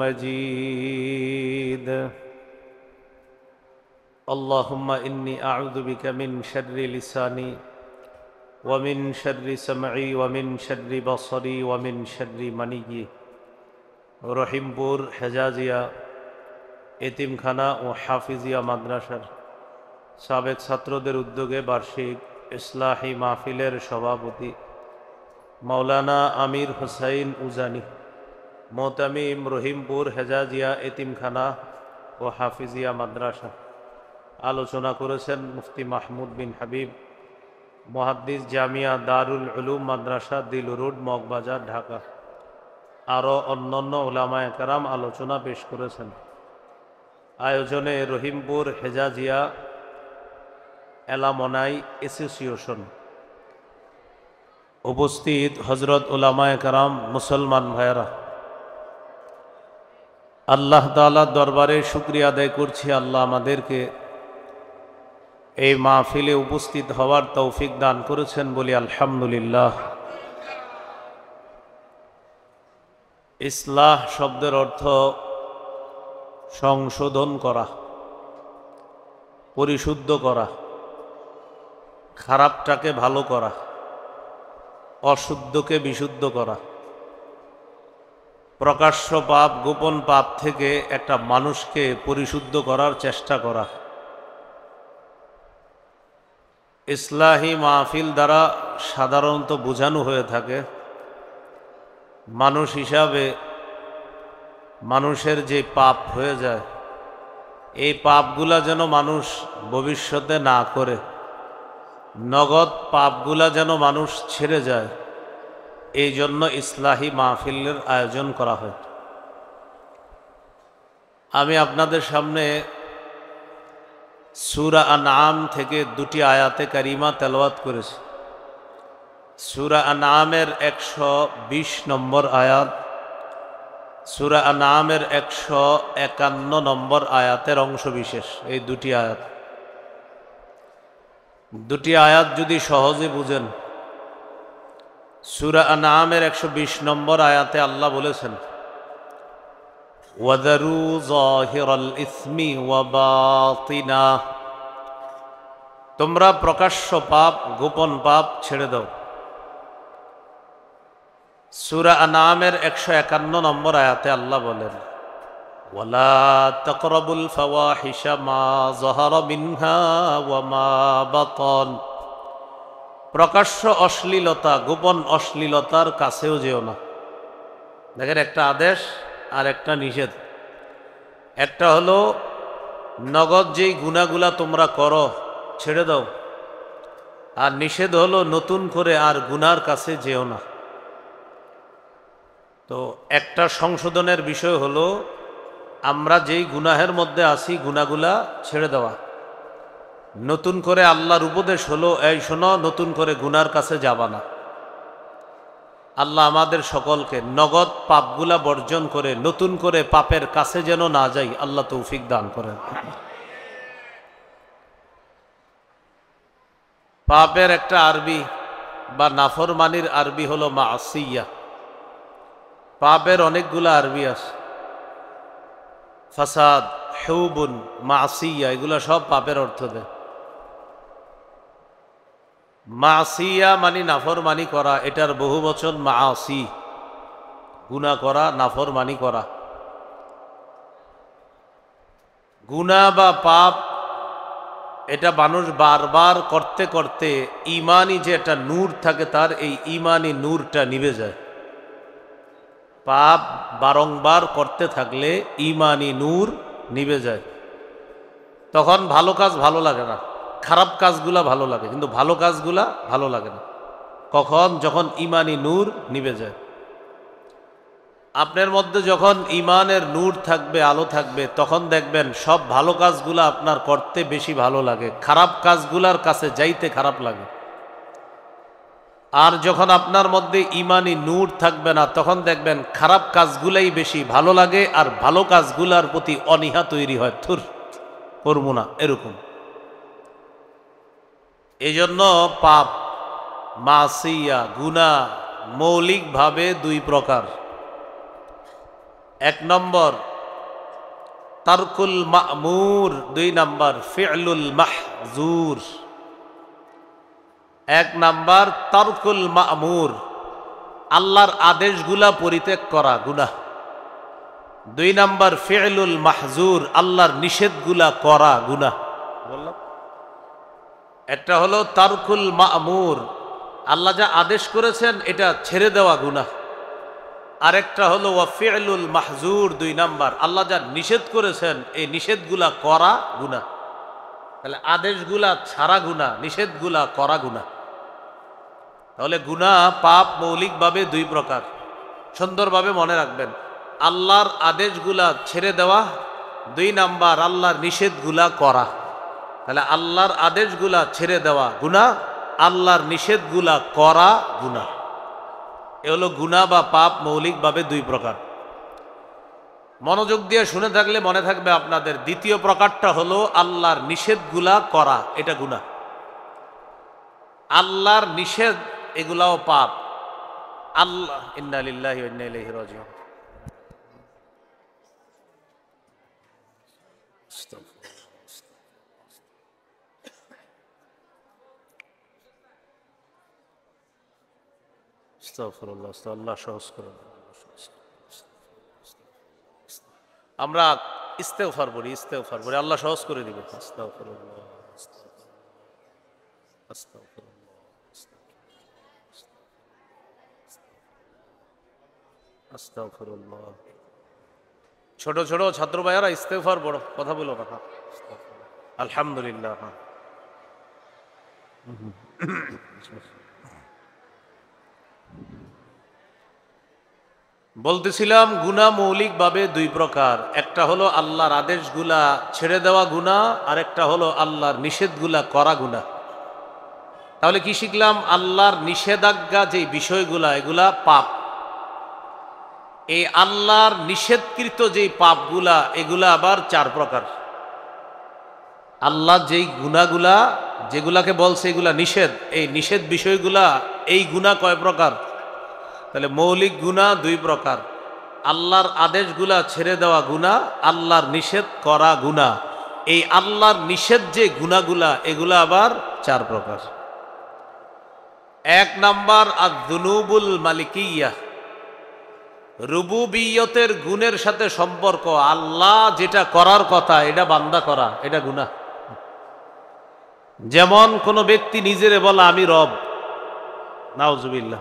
مجيد. اللهم إني أعوذ بك من شر لساني ومن شر سمعي ومن شر بصري ومن شر منيي. রহিমপুর হেজাজিয়া এতিমখানা ও হাফিজিয়া মাদ্রাসার সাবেক ছাত্রদের উদ্যোগে বার্ষিক ইসলাহি মাহফিলের সভাপতি মাওলানা আমির হুসাইন উজানি মোতামিম, রহিমপুর হেজাজিয়া এতিমখানা ও হাফিজিয়া মাদ্রাসা, আলোচনা করেছেন মুফতি মাহমুদ বিন হাবিব, মুহাদ্দিস, জামিয়া দারুল উলুম মাদ্রাসা, দিল রোড, মগবাজার, ঢাকা। আরও অন্যান্য উলামায়ে কেরাম আলোচনা পেশ করেছেন। আয়োজনে রহিমপুর হেজাজিয়া এলামনাই অ্যাসোসিয়েশন, উপস্থিত হজরত উলামায়ে কেরাম, মুসলমান ভাইয়েরা, আল্লাহ তাআলার দরবারে শুকরিয়া আদায় করছি, আল্লাহ আমাদেরকে এই মাহফিলে উপস্থিত হওয়ার তৌফিক দান করেছেন বলি আলহামদুলিল্লাহ। ইসলাহ শব্দের অর্থ সংশোধন করা, পরিশুদ্ধ করা, খারাপটাকে ভালো করা, অশুদ্ধকে বিশুদ্ধ করা, প্রকাশ্য পাপ গোপন পাপ থেকে একটা মানুষকে পরিশুদ্ধ করার চেষ্টা করা। ইসলাহি মাহফিল দ্বারা সাধারণত বোঝানো হয়ে থাকে মানুষ হিসাবে মানুষের যে পাপ হয়ে যায়, এই পাপগুলা যেন মানুষ ভবিষ্যতে না করে, নগদ পাপগুলা যেন মানুষ ছেড়ে যায়, এই জন্য ইসলাহি মাহফিলের আয়োজন করা হয়। আমি আপনাদের সামনে সূরা আনআম থেকে দুটি আয়াতে কারিমা তেলাওয়াত করেছি। সূরা আনআমের 120 নম্বর আয়াত, সূরা আনআমের 151 নম্বর আয়াতের অংশ বিশেষ। এই দুটি আয়াত যদি সহজে বুঝেন, সূরা আনআমের 120 নম্বর আয়াতে আল্লাহ বলেছেন, ওয়াযারু যাহিরাল ইসমি ওয়া বাতিনা, তোমরা প্রকাশ্য পাপ গোপন পাপ ছেড়ে দাও। সূরা আনআমের 151 নম্বর আয়াতে আল্লাহ বলেন, ওয়ালা তাকরাবুল ফাওয়াহিশা মা যাহারা মিনহা ওয়া মা বাতান, প্রকাশ্য অশ্লীলতা গোপন অশ্লীলতার কাছেও যেও না। দেখেন, একটা আদেশ আর একটা নিষেধ। একটা হলো নগদ যেই গুনাহগুলা তোমরা করো ছেড়ে দাও, আর নিষেধ হলো নতুন করে আর গুনার কাছে যেও না। তো একটা সংশোধনের বিষয় হলো আমরা যেই গুনাহের মধ্যে আছি গুনাহগুলা ছেড়ে দেওয়া, নতুন করে আল্লাহর উপদেশ হলো, এই শোনো, নতুন করে গুনার কাছে যাবা না। আল্লাহ আমাদের সকলকে নগদ পাপগুলা বর্জন করে নতুন করে পাপের কাছে যেন না যাই, আল্লাহ তৌফিক দান করেন। পাপের একটা আরবি বা নাফরমানির আরবি হলো মাসিয়া। পাপের অনেকগুলা আরবি আছে, ফাসাদ, হুবুন, মাসিয়া, এগুলা সব পাপের অর্থ দেয়। মাসিয়া মানে নাফরমানি করা, এটার বহু বচন মাসি, গুনাহ করা, নাফরমানি করা। গুনাহ বা পাপ এটা মানুষ বারবার করতে করতে ইমানি যে একটা নূর থাকে তার, এই ইমানি নূরটা নিভে যায়। পাপ বারংবার করতে থাকলে ইমানি নূর নিভে যায়, তখন ভালো কাজ ভালো লাগে না, খারাপ কাজগুলা ভালো লাগে, কিন্তু ভালো কাজগুলা ভালো লাগে না। কখন? যখন ইমানি নূর নিভে যায়। আপনার মধ্যে যখন ইমানের নূর থাকবে, আলো থাকবে, তখন দেখবেন সব ভালো কাজগুলা আপনার করতে বেশি ভালো লাগে, খারাপ কাজগুলার কাছে যাইতে খারাপ লাগে। আর যখন আপনার মধ্যে ইমানি নূর থাকবে না, তখন দেখবেন খারাপ কাজগুলাই বেশি ভালো লাগে, আর ভালো কাজগুলার প্রতি অনীহা তৈরি হয়, থুর করব না, এরকম। এই জন্য পাপ, মাসিয়া, গুনাহ মৌলিকভাবে দুই প্রকার। এক নম্বর তারকুল মা'মুর, দুই নম্বর ফি'লুল মাহজুর। এক নম্বর তারকুল মা'মুর, আল্লাহর আদেশগুলা পরিত্যাগ করা গুনাহ। দুই নম্বর ফি'লুল মাহজুর, আল্লাহর নিষেধগুলা করা গুনাহ। বললাম একটা হলো তারকুল মা'মুর, আল্লাহ যা আদেশ করেছেন এটা ছেড়ে দেওয়া গুনাহ। আরেকটা হলো ওয়া ফি'লুল মাহজুর, দুই নাম্বার আল্লাহ যা নিষেধ করেছেন এই নিষেধগুলা করা গুনাহ। তাহলে আদেশগুলা ছাড়া গুনাহ, নিষেধগুলা করা গুনাহ। তাহলে গুনাহ পাপ মৌলিকভাবে দুই প্রকার, সুন্দরভাবে মনে রাখবেন। আল্লাহর আদেশগুলা ছেড়ে দেওয়া, দুই নাম্বার আল্লাহর নিষেধগুলা করা। তাহলে আল্লাহর আদেশগুলা ছেড়ে দেওয়া গুনাহ, আল্লাহর নিষেধগুলা করা গুনাহ। এ হলো গুনাহ বা পাপ মৌলিকভাবে দুই প্রকার। মনোযোগ দিয়ে শুনে থাকলে মনে থাকবে আপনাদের। দ্বিতীয় প্রকারটা হলো আল্লাহর নিষেধগুলা করা, এটা গুনাহ। আল্লাহর নিষেধ এগুলাও পাপ। আল্লাহ, ইন্না লিল্লাহি ওয়া ইন্না ইলাইহি রাজিউন। আস্তাগফিরুল্লাহ, আল্লাহ সহজ করুন। আমরা ইস্তেগফার বলি, ইস্তেগফার বলি, আল্লাহ সহজ করে দিবে। আস্তাগফিরুল্লাহ, আস্তাগফিরুল্লাহ, আস্তাগফিরুল্লাহ। ছোট ছোট ছাত্র ভাইয়ারা ইস্তেগফার বড় কথা বলো না। আলহামদুলিল্লাহ। বলতেছিলাম গুনাহ মৌলিকভাবে দুই প্রকার। একটা হলো আল্লাহর আদেশগুলা ছেড়ে দেওয়া গুনাহ, আর একটা হলো আল্লাহর নিষেধগুলা করা গুনাহ। তাহলে কি শিখলাম? আল্লাহর নিষেধাজ্ঞা যে বিষয়গুলা, এগুলা পাপ। এই আল্লাহর নিষেধকৃত যেই পাপগুলা, এগুলা আবার চার প্রকার। আল্লাহ যেই গুনাহগুলা, যেগুলাকে বলছে এগুলা নিষেধ, এই নিষেধ বিষয়গুলা, এই গুনাহ কয় প্রকার? তাহলে মৌলিক গুনাহ দুই প্রকার। আল্লাহর আদেশগুলা ছেড়ে দেওয়া গুনাহ, আল্লাহর নিষেধ করা গুনাহ। এই আল্লাহর নিষেধ যে গুনাহগুলা, এগুলা আবার চার প্রকার। এক নাম্বার আয-যুনুবুল মালিকিয়া, রুবুবিয়তের গুণের সাথে সম্পর্ক। আল্লাহ যেটা করার কথা এটা বান্দা করা, এটা গুনাহ। যেমন কোন ব্যক্তি নিজেরে বলা আমি রব, নাউজুবিল্লাহ।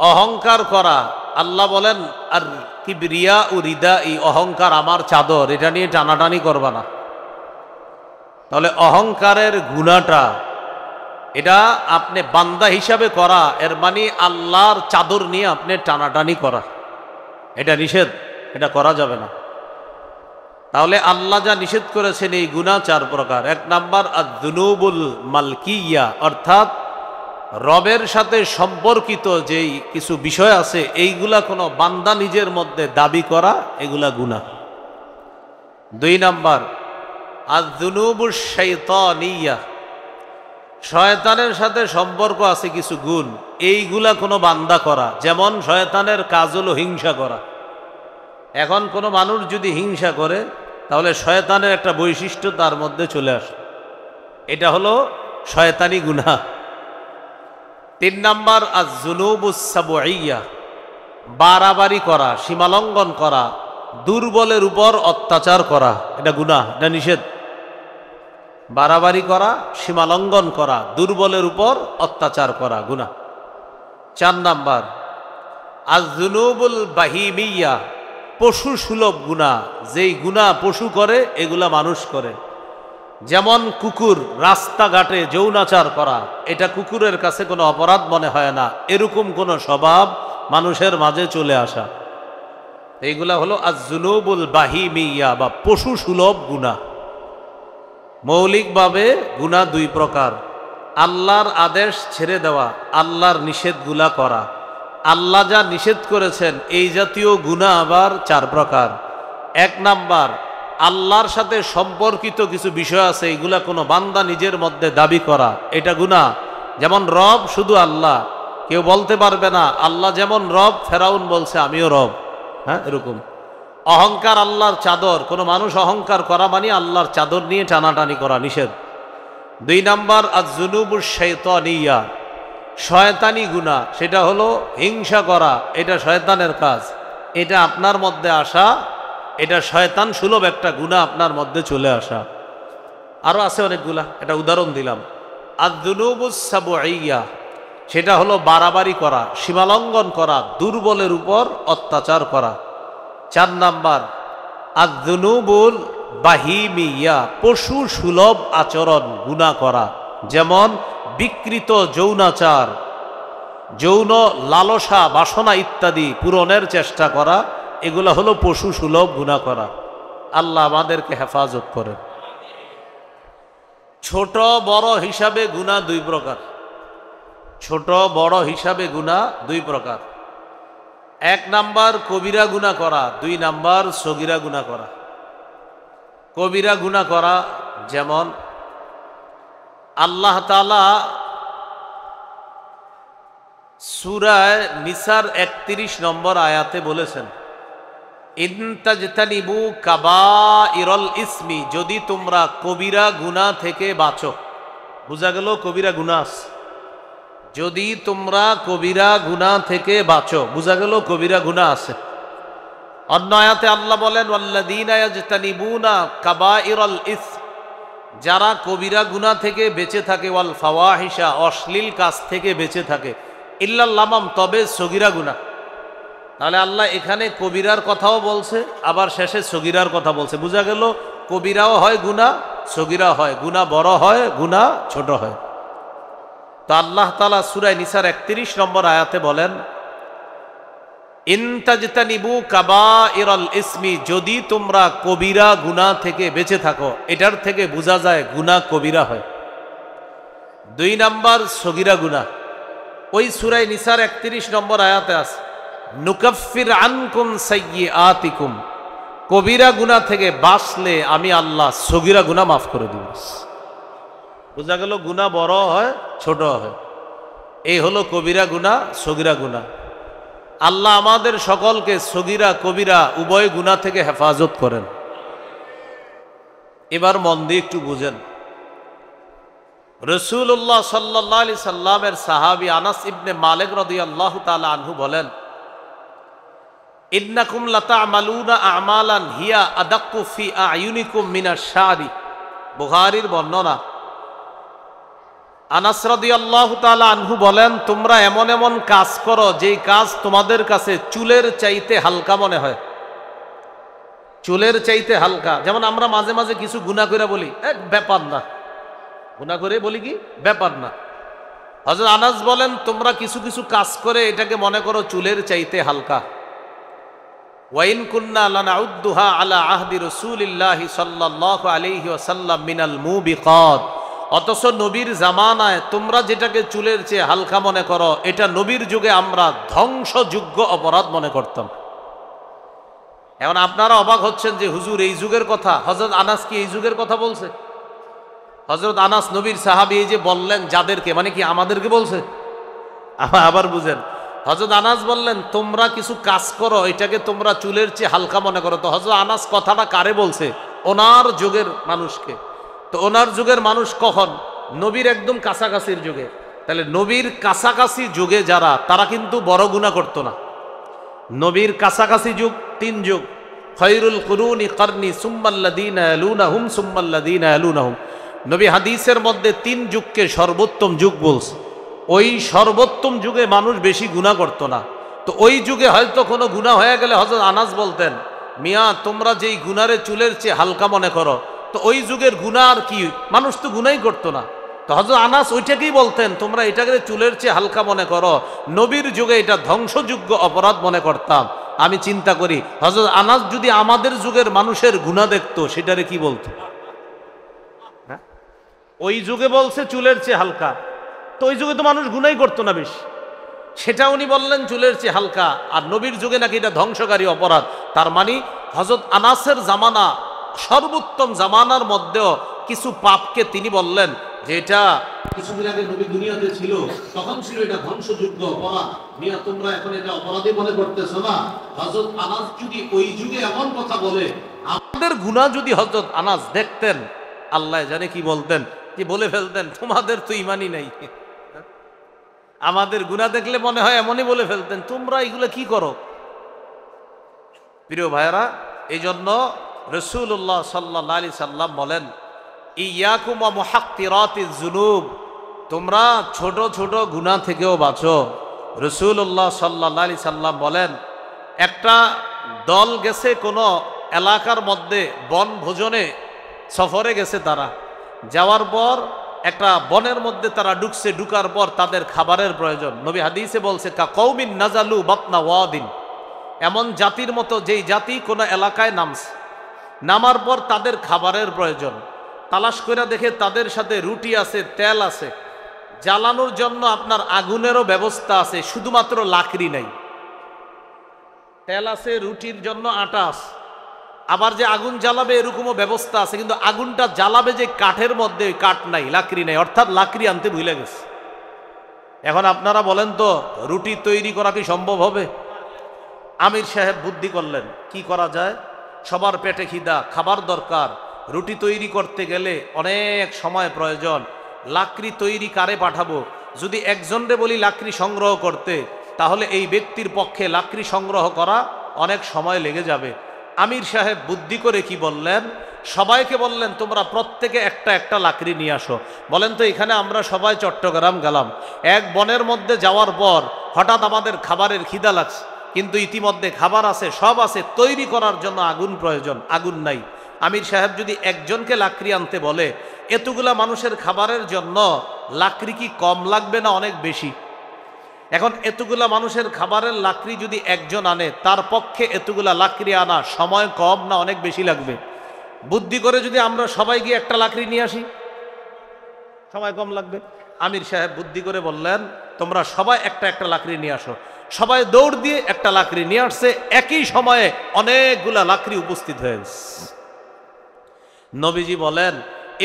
অহংকার করা, আল্লাহ বলেন আর কিবরিয়া ও রিদাই, অহংকার আমার চাদর, এটা নিয়ে টানাটানি করবা না। তাহলে অহংকারের গুনাহটা, এটা আপনি বান্দা হিসাবে করা, এর মানে আল্লাহর চাদর নিয়ে আপনি টানাটানি করা, এটা নিষেধ, এটা করা যাবে না। তাহলে আল্লাহ যা নিষেধ করেছেন এই গুনাহ 4 প্রকার। 1 নাম্বার আয-যুনুবুল মালকিয়া, অর্থাৎ রবের সাথে সম্পর্কিত যেই কিছু বিষয় আছে এইগুলা কোনো বান্দা নিজের মধ্যে দাবি করা, এগুলা গুনাহ। 2 নাম্বার আয-যুনুবুশ শাইতানিয়া, শয়তানের সাথে সম্পর্ক আছে কিছু গুণ, এইগুলা কোনো বান্দা করা, যেমন শয়তানের কাজ হলো হিংসা করা। এখন কোনো মানুষ যদি হিংসা করে তাহলে শয়তানের একটা বৈশিষ্ট্য তার মধ্যে চলে আসে, এটা হলো শয়তানি গুনাহ। 3 নাম্বার আয-যুনুবুস সাবঈয়া, বাড়াবাড়ি করা, সীমালঙ্ঘন করা, দুর্বলের উপর অত্যাচার করা, এটা গুনাহ, এটা নিষেধ। বাড়াবাড়ি করা, সীমালঙ্ঘন করা, দুর্বলের উপর অত্যাচার করা গুনাহ। 4 নাম্বার আয-যুনুবুল বাহিমিয়া, পশু সুলভ গুনাহ, যেই গুনাহ পশু করে এগুলা মানুষ করে। যেমন কুকুর রাস্তাঘাটে যৌনাচার করা, এটা কুকুরের কাছে কোনো অপরাধ মনে হয় না, এরকম কোনো স্বভাব মানুষের মাঝে চলে আসা, এইগুলা হলো আয-যুনুবুল বাহিমিয়া বা পশু সুলভ গুনাহ। মৌলিকভাবে গুনাহ 2 প্রকার, আল্লাহর আদেশ ছেড়ে দেওয়া, আল্লাহর নিষেধগুলা করা। আল্লাহ যা নিষেধ করেছেন এই জাতীয় গুনাহ আবার 4 প্রকার। 1 নাম্বার আল্লাহর সাথে সম্পর্কিত কিছু বিষয় আছে, এগুলা কোনো বান্দা নিজের মধ্যে দাবি করা, এটা গুনাহ। যেমন রব শুধু আল্লাহ, কেউ বলতে পারবে না আল্লাহ যেমন রব, ফেরাউন বলছে আমিও রব, হ্যাঁ এরকম। অহংকার আল্লাহর চাদর, কোনো মানুষ অহংকার করা মানে আল্লাহর চাদর নিয়ে টানাটানি করা নিষেধ। 2 নাম্বার আয-যুনুবুশ শাইতানিয়া, শয়তানি গুনাহ, সেটা হলো হিংসা করা, এটা শয়তানের কাজ, এটা আপনার মধ্যে আসা, এটা শয়তান সুলভ একটা গুনাহ আপনার মধ্যে চলে আসা। আরো আছে অনেকগুলা, এটা উদাহরণ দিলাম। আয-যুনুবুস সাবঈয়া, সেটা হলো বাড়াবাড়ি করা, সীমালঙ্ঘন করা, দুর্বলের উপর অত্যাচার করা। 4 নাম্বার আয-যুনুবুল বাহিমিয়া, পশু সুলভ আচরণ গুনাহ করা, যেমন বিকৃত যৌনাচার, যৌন লালসা বাসনা ইত্যাদি পূরণের চেষ্টা করা, এগুলো হলো পশু সুলভ গুনাহ করা। আল্লাহ আমাদেরকে হেফাজত করে। ছোট বড় হিসাবে গুনাহ 2 প্রকার, ছোট বড় হিসাবে গুনাহ 2 প্রকার। 1 নাম্বার কবিরা গুনাহ করা, 2 নাম্বার সগীরা গুনাহ করা। কবিরা গুনাহ করা যেমন আল্লাহ তাআলা সূরা নিসার 31 নম্বর আয়াতে বলেছেন, ইন তাজতানিবু কাবাইরাল ইসমি, যদি তোমরা কবিরা গুনাহ থেকে বাঁচো। বুঝা গেল কবিরা গুনাহ, যদি তোমরা কবিরা গুনাহ থেকে বাঁচো, বুঝা গেল কবিরা গুনাহ আছে। অন্য আয়াতে আল্লাহ বলেন ওয়াল্লাযীনা ইয়াজতানিবুনা কাবাইরাল ইসম, যারা কবিরা গুনাহ থেকে বেঁচে থাকে, ওয়াল ফাওয়াহিশা, অশ্লীল কাজ থেকে বেঁচে থাকে, ইল্লাল লামাম, তবে সগীরা গুনাহ। তাহলে আল্লাহ এখানে কবিরার কথাও বলছে, আবার শেষে সগীরার কথা বলছে। বুঝা গেল কবিরাও হয় গুনাহ, সগীরা হয়, গুনাহ বড় হয়, গুনাহ ছোট হয়। তো আল্লাহ তাআলা সূরা নিসার 31 নম্বর আয়াতে বলেন, ইন তাজতানিবু কাবাইরাল ইসমি, যদি তোমরা কবিরা গুনাহ থেকে বেঁচে থাকো, এটার থেকে বোঝা যায় গুনাহ কবিরা হয়। 2 নাম্বার সগীরা গুনাহ, ওই সূরা নিসার 31 নম্বর আয়াতে আছে, নুকাফির আনকুম সাইয়্যাতিকুম, কবিরা গুনাহ থেকে বাঁচলে আমি আল্লাহ সগীরা গুনাহ মাফ করে দিব। বোঝা গেল গুনাহ বড় হয়, ছোট হয়, এই হলো কবিরা গুনাহ সগীরা গুনাহ। আল্লাহ আমাদের সকলকে সগীরা কবিরা উভয় গুনাহ থেকে হেফাজত করেন। এবার মন দিয়ে একটু বুঝেন, রাসূলুল্লাহ সাল্লাল্লাহু আলাইহি সাল্লামের সাহাবী আনাস ইবনে মালিক রাদিয়াল্লাহু তাআলা আনহু বলেন, ইন্নাকুম লাতা'মালুনা আমালান হিয়া আদাক্কু ফি আ'য়ুনিকুম মিনাশ শারি, বুখারীর বর্ণনা। আনাস রাদিয়াল্লাহু তাআলা আনহু বলেন, তোমরা এমন এমন কাজ করো যেই কাজ তোমাদের কাছে চুলের চাইতে হালকা মনে হয়, চুলের চাইতে হালকা। যেমন আমরা মাঝে মাঝে কিছু গুনাহ করে বলি এক ব্যাপার না, গুনাহ করে বলি কি ব্যাপার না। হযরত আনাস বলেন, তোমরা কিছু কিছু কাজ করে এটাকে মনে করো চুলের চাইতে হালকা। ওয়াইন কুন্না লানাউদ্দুহা আলা আহদি রাসূলিল্লাহি সাল্লাল্লাহু আলাইহি ওয়াসাল্লাম মিনাল মুবিকাত। অথচ নবীর জামানায় তোমরা যেটাকে চুলের চেয়ে হালকা মনে করো, এটা নবীর যুগে আমরা ধ্বংসযোগ্য অপরাধ মনে করতাম। এখন আপনারা অবাক হচ্ছেন যে হুজুর এই যুগের কথা, হযরত আনাস কি এই যুগের কথা বলছে? হযরত আনাস নবীর সাহাবী, এই যে বললেন যাদেরকে, মানে কি আমাদেরকে বলছে? আবার বুঝেন, হযরত আনাস বললেন তোমরা কিছু কাজ করো, এটাকে তোমরা চুলের চেয়ে হালকা মনে করো। তো হযরত আনাস কথাটা কারে বলছে? ওনার যুগের মানুষকে। তো ওনার যুগের মানুষ কখন? নবীর একদম কাছাকাছির যুগে। তাহলে নবীর কাছাকাছি যুগে যারা, তারা কিন্তু বড় গুনাহ করতো না। নবীর কাছাকাছি যুগ 3 যুগ, খায়রুল কুরুনি কারনি সুম্মাল্লাযীনা ইয়ালুনাহুম সুম্মাল্লাযীনা ইয়ালুনাহুম। নবী হাদিসের মধ্যে 3 যুগকে সর্বোত্তম যুগ বলছে। ওই সর্বোত্তম যুগে মানুষ বেশি গুনাহ করতো না। তো ওই যুগে হয়তো কোনো গুনাহ হয়ে গেলে হযরত আনাস বলতেন, মিয়া তোমরা যেই গুনারে চুলের চেয়ে হালকা মনে করো, তো ওই যুগের গুনাহ আর কি, মানুষ তো গুনাহই করতো না। তো হযরত আনাস ওইটাকেই বলতেন, তোমরা এটাকে চুলের চেয়ে হালকা মনে করো, নবীর যুগে এটা ধ্বংসযোগ্য অপরাধ মনে করতাম। আমি চিন্তা করি হযরত আনাস যদি আমাদের যুগের মানুষের গুনাহ দেখতো, সেটারে কি বলতো? ওই যুগে বলছে চুলের চেয়ে হালকা, তো ওই যুগে তো মানুষ গুনাহই করতো না বেশি, সেটা উনি বললেন চুলের চেয়ে হালকা, আর নবীর যুগে নাকি এটা ধ্বংসকারী অপরাধ। তার মানে হযরত আনাসের জামানা সর্বোত্তম জামানার মধ্যেও কিছু পাপকে তিনি বললেন যে এটা কিছুদিন আগে নবী দুনিয়াতে ছিল, তখন ছিল এটা ধ্বংসযোগ্য অপরাধ। মিয়া তোমরা এখন এটা অপরাধী মনে করতেছো না? হযরত আনাস যদি ওই যুগে এমন কথা বলে, আমাদের গুনাহ যদি হযরত আনাস দেখতেন, আল্লাহ জানে কি বলতেন, কি বলে ফেলতেন, তোমাদের তো ঈমানই নাই। আমাদের গুনাহ দেখলে মনে হয় এমনই বলে ফেলতেন, তোমরা এগুলো কি করো। প্রিয় ভাইরা, এই জন্য রাসূলুল্লাহ সাল্লাল্লাহু আলাইহি সাল্লাম বলেন, ইয়াকুম ওয়া মুহাক্কিরাতিজ যুনুব, তোমরা ছোট ছোট গুনাহ থেকেও বাঁচো। রাসূলুল্লাহ সাল্লাল্লাহু আলাইহি সাল্লাম বলেন, একটা দল গেছে কোনো এলাকার মধ্যে বনভোজনে সফরে গেছে, তারা যাওয়ার পর একটা বনের মধ্যে তারা ঢুকছে, ঢুকার পর তাদের খাবারের প্রয়োজন। নবী হাদিসে বলছে, কা কওমিন নাজালু বাতনা ওয়াদিন, এমন জাতির মতো যেই জাতি কোনো এলাকায় নামছে, নামার পর তাদের খাবারের প্রয়োজন। তালাশ করে দেখে তাদের সাথে রুটি আছে, তেল আছে, জ্বালানোর জন্য আপনার আগুনেরও ব্যবস্থা আছে, শুধুমাত্র লাকড়ি নাই। তেল আছে, রুটির জন্য আটা আছে, আবার যে আগুন জ্বালাবে এরকমও ব্যবস্থা আছে, কিন্তু আগুনটা জ্বালাবে যে কাঠের মধ্যে, কাঠ নাই, লাকড়ি নাই, অর্থাৎ লাকড়ি আনতে ভুলে গেছে। এখন আপনারা বলেন তো, রুটি তৈরি করা কি সম্ভব হবে? আমির সাহেব বুদ্ধি করলেন, কি করা যায়, সবার পেটে খিদা, খাবার দরকার, রুটি তৈরি করতে গেলে অনেক সময় প্রয়োজন, লাকড়ি তৈরি কারে পাঠাবো? যদি একজনরে বলি লাকড়ি সংগ্রহ করতে, তাহলে এই ব্যক্তির পক্ষে লাকড়ি সংগ্রহ করা অনেক সময় লেগে যাবে। আমির সাহেব বুদ্ধি করে কি বললেন, সবাইকে বললেন তোমরা প্রত্যেকে একটা একটা লাকড়ি নিয়ে আসো। বলেন তো, এখানে আমরা সবাই চট্টগ্রাম গেলাম, এক বনের মধ্যে যাওয়ার পর হঠাৎ আমাদের খাবারের খিদা লাগছে, কিন্তু ইতিমধ্যে খাবার আছে, সব আছে, তৈরি করার জন্য আগুন প্রয়োজন, আগুন নাই। আমির সাহেব যদি একজনকে লাকড়ি আনতে বলে, এতগুলা মানুষের খাবারের জন্য লাকড়ি কি কম লাগবে না অনেক বেশি? এখন এতগুলা মানুষের খাবারের লাকড়ি যদি একজন আনে, তার পক্ষে এতগুলা লাকড়ি আনা সময় কম না অনেক বেশি লাগবে? বুদ্ধি করে যদি আমরা সবাই গিয়ে একটা লাকড়ি নিয়ে আসি, সময় কম লাগবে। আমির সাহেব বুদ্ধি করে বললেন, তোমরা সবাই একটা একটা লাকড়ি নিয়ে আসো। সবাই দৌড় দিয়ে একটা লাকড়ি নিয়ে আসছে, একই সময়ে অনেকগুলা লাকড়ি উপস্থিত হয়ে গেছে। নবীজি বলেন,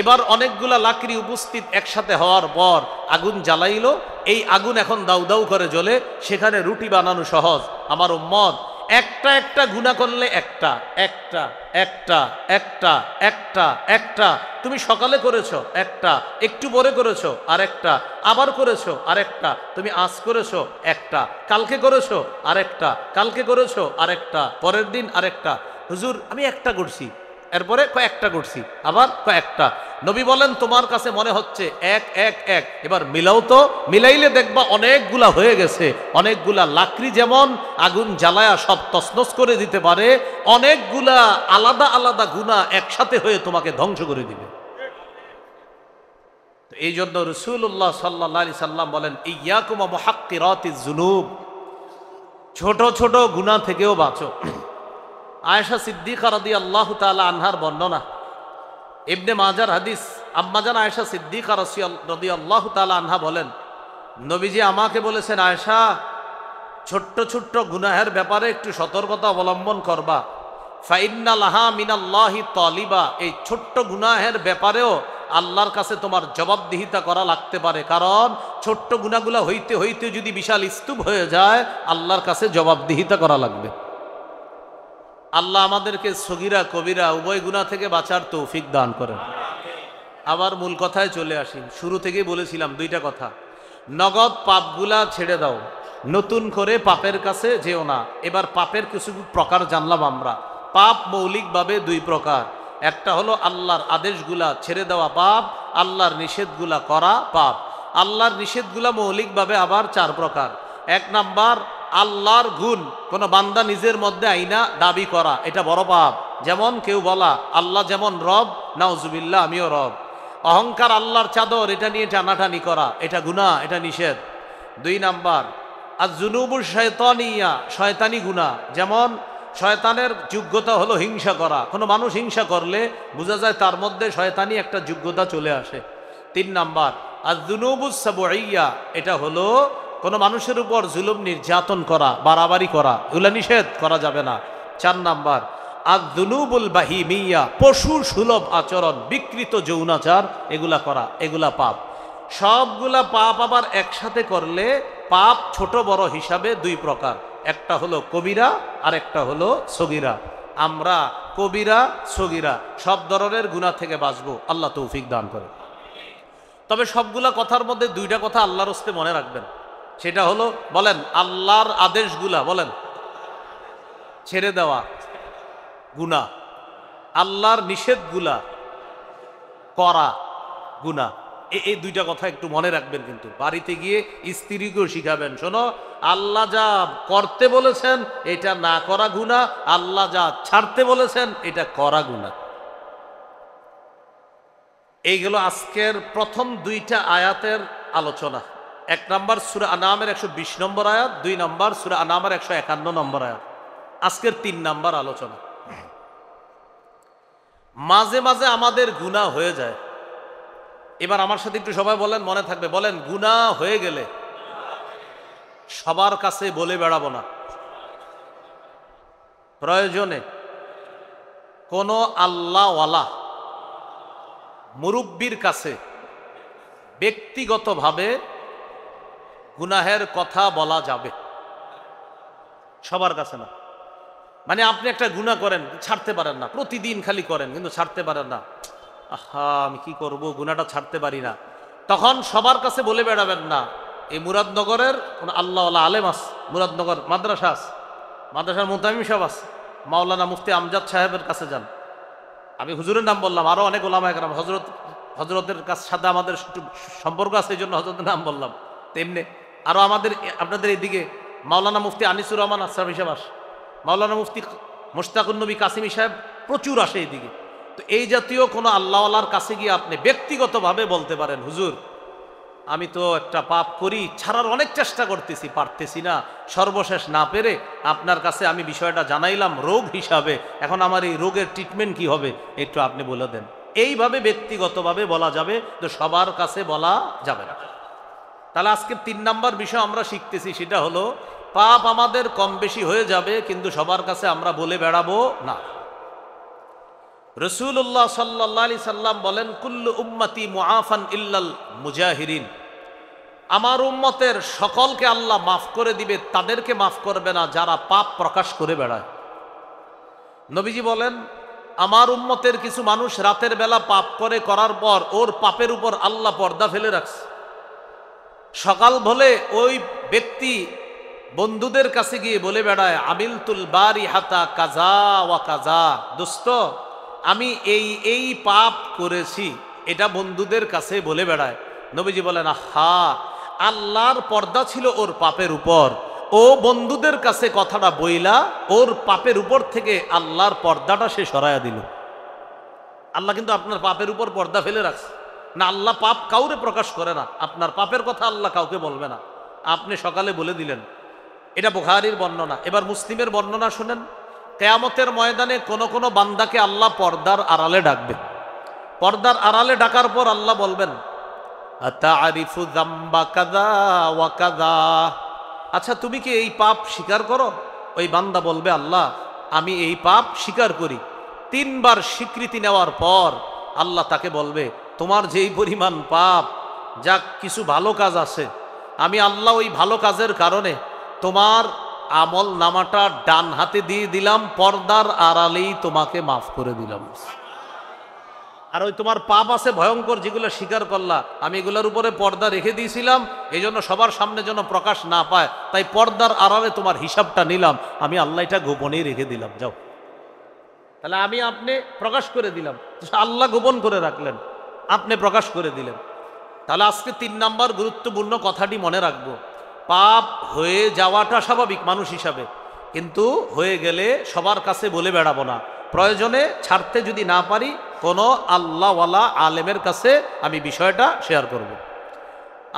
এবার অনেকগুলা লাকড়ি উপস্থিত একসাথে হওয়ার পর আগুন জ্বালাইলো, এই আগুন এখন দাউ দাউ করে জ্বলে, সেখানে রুটি বানানো সহজ। আমার উম্মত একটা একটা গুনাহ করলে একটা একটা একটা একটা একটা একটা, তুমি সকালে করেছো একটা, একটু পরে করেছো আরেকটা, আবার করেছো আরেকটা, তুমি আজ করেছো একটা, কালকে করেছো আরেকটা, কালকে করেছো আরেকটা, পরের দিন আরেকটা। হুজুর আমি একটা করছি, এরপরে কয়েকটা করছি, আবার কয়েকটা। নবী বলেন, তোমার কাছে মনে হচ্ছে এক এক এক, এবার মিলাও তো, মিলাইলে দেখবা অনেকগুলা হয়ে গেছে। অনেকগুলা লাকড়ি যেমন আগুন জ্বালায়া সব তছনছ করে দিতে পারে, অনেকগুলা আলাদা আলাদা গুনাহ একসাথে হয়ে তোমাকে ধ্বংস করে দিবে। এই জন্য রাসূলুল্লাহ সাল্লাল্লাহু আলাইহি সাল্লাম বলেন, ইয়াকুম ওয়া মুহাক্কিরাতিজ যুনুব, ছোট ছোট গুনাহ থেকেও বাঁচো। আয়েশা সিদ্দিকা রাদিয়াল্লাহু তাআলা আনহার বর্ণনা, ইবনে মাজার হাদিস, আম্মাজান আয়েশা সিদ্দিকা রাদিয়াল্লাহু তাআলা আনহা বলেন, নবীজি আমাকে বলেছেন, আয়েশা ছোট্ট ছোট্ট গুনাহের ব্যাপারে একটু সতর্কতা অবলম্বন করবা। ফাইন্না লাহা মিনাল্লাহি তালিবা, এই ছোট্ট গুনাহের ব্যাপারেও আল্লাহর কাছে তোমার জবাবদিহিতা করা লাগতে পারে, কারণ ছোট্ট গুনাহগুলো হইতে হইতে যদি বিশাল স্তূপ হয়ে যায় আল্লাহর কাছে জবাবদিহিতা করা লাগবে। আল্লাহ আমাদেরকে সগীরা কবিরা উভয় গুনাহ থেকে বাঁচার তৌফিক দান করেন। আবার মূল কথায় চলে আসি, শুরু থেকেই বলেছিলাম দুইটা কথা, নগদ পাপগুলা ছেড়ে দাও, নতুন করে পাপের কাছে যেও না। এবার পাপের কিছু প্রকার জানলাম আমরা। পাপ মৌলিকভাবে দুই প্রকার, একটা হলো আল্লাহর আদেশগুলা ছেড়ে দেওয়া পাপ, আল্লাহর নিষেধগুলা করা পাপ। আল্লাহর নিষেধগুলা মৌলিকভাবে আবার চার প্রকার। এক নাম্বার, আল্লাহর গুণ কোনো বান্দা নিজের মধ্যে আইনা দাবি করা, এটা বড় পাপ। যেমন কেউ বলা আল্লাহ যেমন রব, নাউজুবিল্লাহ আমিও রব। অহংকার আল্লাহর চাদর, এটা নিয়ে টানাটানি করা, এটা গুনাহ, এটা নিষেধ। দুই নাম্বার, আর জুনুবুর শয়তানিয়া, শয়তানি গুনাহ। যেমন শয়তানের যোগ্যতা হলো হিংসা করা, কোনো মানুষ হিংসা করলে বোঝা যায় তার মধ্যে শয়তানি একটা যোগ্যতা চলে আসে। তিন নাম্বার, আর জুনুবুস সাবঈয়া, এটা হলো কোনো মানুষের উপর জুলুম নির্যাতন করা, বাড়াবাড়ি করা, এগুলা নিষেধ, করা যাবে না। চার নাম্বার, আর জুনুবুল বাহিমিয়া, পশু সুলভ আচরণ, বিকৃত যৌনাচার, এগুলা করা, এগুলা পাপ। সবগুলা পাপ আবার একসাথে করলে পাপ ছোট বড় হিসাবে দুই প্রকার, একটা হলো কবিরা আর একটা হলো সগীরা। আমরা কবিরা সগীরা সব ধরনের গুনাহ থেকে বাঁচবো, আল্লাহ তৌফিক দান করে। তবে সবগুলা কথার মধ্যে দুইটা কথা আল্লাহর হস্তে মনে রাখবেন, সেটা হলো, বলেন, আল্লাহর আদেশগুলা বলেন ছেড়ে দেওয়া গুনাহ, আল্লাহর নিষেধগুলা করা গুনাহ। এই দুইটা কথা একটু মনে রাখবেন, কিন্তু বাড়িতে গিয়ে স্ত্রীকেও শিখাবেন, শোনো, আল্লাহ যা করতে বলেছেন এটা না করা গুনাহ, আল্লাহ যা ছাড়তে বলেছেন এটা করা গুনাহ। এইগুলো আজকের প্রথম দুইটা আয়াতের আলোচনা। এক নম্বর সূরা আনামের 120 নম্বর আয়াত, দুই নম্বর সূরা আনামের 151 নম্বর আয়াত। আজকের 3 নম্বর আলোচনা। মাঝে মাঝে আমাদের গুনাহ হয়ে যায়। এবার আমার সাথে একটু সবাই বলেন, মনে থাকবে, বলেন, গুনাহ হয়ে গেলে সবার কাছে বলে বেড়াবো না, প্রয়োজনে কোনো আল্লাহওয়ালা মুরব্বির কাছে ব্যক্তিগতভাবে গুনাহের কথা বলা যাবে, সবার কাছে না। মানে আপনি একটা গুনাহ করেন, ছাড়তে পারেন না, প্রতিদিন খালি করেন কিন্তু ছাড়তে পারেন না, আহা আমি কি করব, গুনাহটা ছাড়তে পারি না, তখন সবার কাছে বলে বেড়াবেন না। এই মুরাদনগরের কোন আল্লাহওয়ালা আলেম আছে, মুরাদনগর মাদ্রাসা আছে, মাদ্রাসার মুতামিম সাহেব আছে, মাওলানা মুফতি আমজাদ সাহেবের কাছে যান। আমি হুজুরের নাম বললাম, আরো অনেক ওলামা একরাম, হজরতের সাথে আমাদের সম্পর্ক আছে, এই জন্য হজরতের নাম বললাম। তেমনি আরো আমাদের আপনাদের এইদিকে মাওলানা মুফতি আনিসুর রহমান আসলামী সাহেব আসে, মাওলানা মুফতি মুশতাকুন নবী কাসিমি সাহেব প্রচুর আসে এইদিকে। তো এই জাতীয় কোনো আল্লাহওয়ালার কাছে গিয়ে আপনি ব্যক্তিগতভাবে বলতে পারেন, হুজুর আমি তো একটা পাপ করি, ছাড়ার অনেক চেষ্টা করতেছি, পারতেছি না, সর্বশেষ না পেরে আপনার কাছে আমি বিষয়টা জানাইলাম রোগ হিসাবে, এখন আমার এই রোগের ট্রিটমেন্ট কি হবে একটু আপনি বলে দেন। এইভাবে ব্যক্তিগতভাবে বলা যাবে, তো সবার কাছে বলা যাবে না। তাহলে আজকে 3 নাম্বার বিষয় আমরা শিখতেছি, সেটা হলো পাপ আমাদের কম বেশি হয়ে যাবে, কিন্তু সবার কাছে আমরা বলে বেড়াবো না। রাসূলুল্লাহ সাল্লাল্লাহু আলাইহি সাল্লাম বলেন, কুল্লু উম্মতি মুআফান ইল্লাল মুজাহিরিন, আমার উম্মতের সকলকে আল্লাহ মাফ করে দিবে, তাদেরকে মাফ করবে না যারা পাপ প্রকাশ করে বেড়ায়। নবীজি বলেন, আমার উম্মতের কিছু মানুষ রাতের বেলা পাপ করার পর ওর পাপের উপর আল্লাহ পর্দা ফেলে রাখছে। সকাল হলে ওই ব্যক্তি বন্ধুদের কাছে গিয়ে বলে বেড়ায়, আমিলতুল বারিহাতা কাজা ওয়া কাজা, দোস্ত আমি এই পাপ করেছি, এটা বন্ধুদের কাছে বলে বেড়ায়। নবীজি বলেন, আহা, আল্লাহর পর্দা ছিল ওর পাপের উপর, ও বন্ধুদের কাছে কথাটা বইলা ওর পাপের উপর থেকে আল্লাহর পর্দাটা সে সরাইয়া দিল। আল্লাহ কিন্তু আপনার পাপের উপর পর্দা ফেলে রাখছে না, আল্লাহ পাপ কাউরে প্রকাশ করে না, আপনার পাপের কথা আল্লাহ কাউকে বলবে না, আপনি সকালে বলে দিলেন। এটা বুখারীর বর্ণনা। এবার মুসলিমের বর্ণনা শুনেন, কিয়ামতের ময়দানে কোন কোন বান্দাকে আল্লাহ পর্দার আড়ালে ডাকবে। পর্দার আড়ালে ডাকার পর আল্লাহ বলবেন, আতারিফু যামবা কাযা ওয়া কাযা, আচ্ছা তুমি কি এই পাপ স্বীকার করো? ওই বান্দা বলবে, আল্লাহ আমি এই পাপ স্বীকার করি। 3 বার স্বীকৃতি নেওয়ার পর আল্লাহ তাকে বলবে, তোমার যেই পরিমাণ পাপ, যা কিছু ভালো কাজ আছে, আমি আল্লাহ ওই ভালো কাজের কারণে তোমার আমল নামাটা ডান হাতে দিয়ে দিলাম, পর্দার আড়ালেই তোমাকে মাফ করে দিলাম। আর ওই তোমার পাপ আছে ভয়ঙ্কর, যেগুলো স্বীকার করলা, আমি এগুলোর উপরে পর্দা রেখে দিয়েছিলাম, এই জন্য সবার সামনে যেন প্রকাশ না পায়, তাই পর্দার আড়ালে তোমার হিসাবটা নিলাম, আমি আল্লাহ এটা গোপনেই রেখে দিলাম। যাও, তাহলে আমি আপনি প্রকাশ করে দিলাম, আল্লাহ গোপন করে রাখলেন, আপনি প্রকাশ করে দিলেন। তাহলে আজকে 3 নাম্বার গুরুত্বপূর্ণ কথাটি মনে রাখবো, পাপ হয়ে যাওয়াটা স্বাভাবিক মানুষ হিসাবে, কিন্তু হয়ে গেলে সবার কাছে বলে বেড়াবো না, প্রয়োজনে ছাড়তে যদি না পারি কোনো আল্লাহওয়ালা আলেমের কাছে আমি বিষয়টা শেয়ার করব।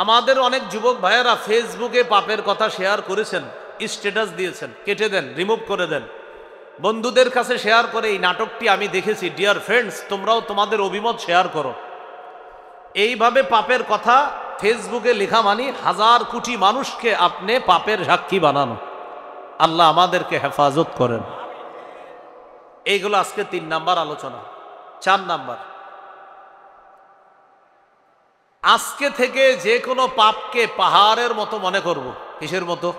আমাদের অনেক যুবক ভাইয়েরা ফেসবুকে পাপের কথা শেয়ার করেছেন, স্ট্যাটাস দিয়েছেন, কেটে দেন, রিমুভ করে দেন, বন্ধুদের কাছে শেয়ার করে এই নাটকটি আমি দেখেছি, ডিয়ার ফ্রেন্ডস তোমরাও তোমাদের অভিমত শেয়ার করো। এইভাবে পাপের কথা ফেসবুকে লেখা মানে 1000 কোটি মানুষকে আপনি পাপের সাক্ষী বানানো। আল্লাহ আমাদেরকে হেফাজত করেন। এইগুলো আজকে 3 নাম্বার আলোচনা। 4 নাম্বার, আজকে থেকে যে কোনো পাপকে পাহাড়ের মতো মনে করব। কিসের মতো?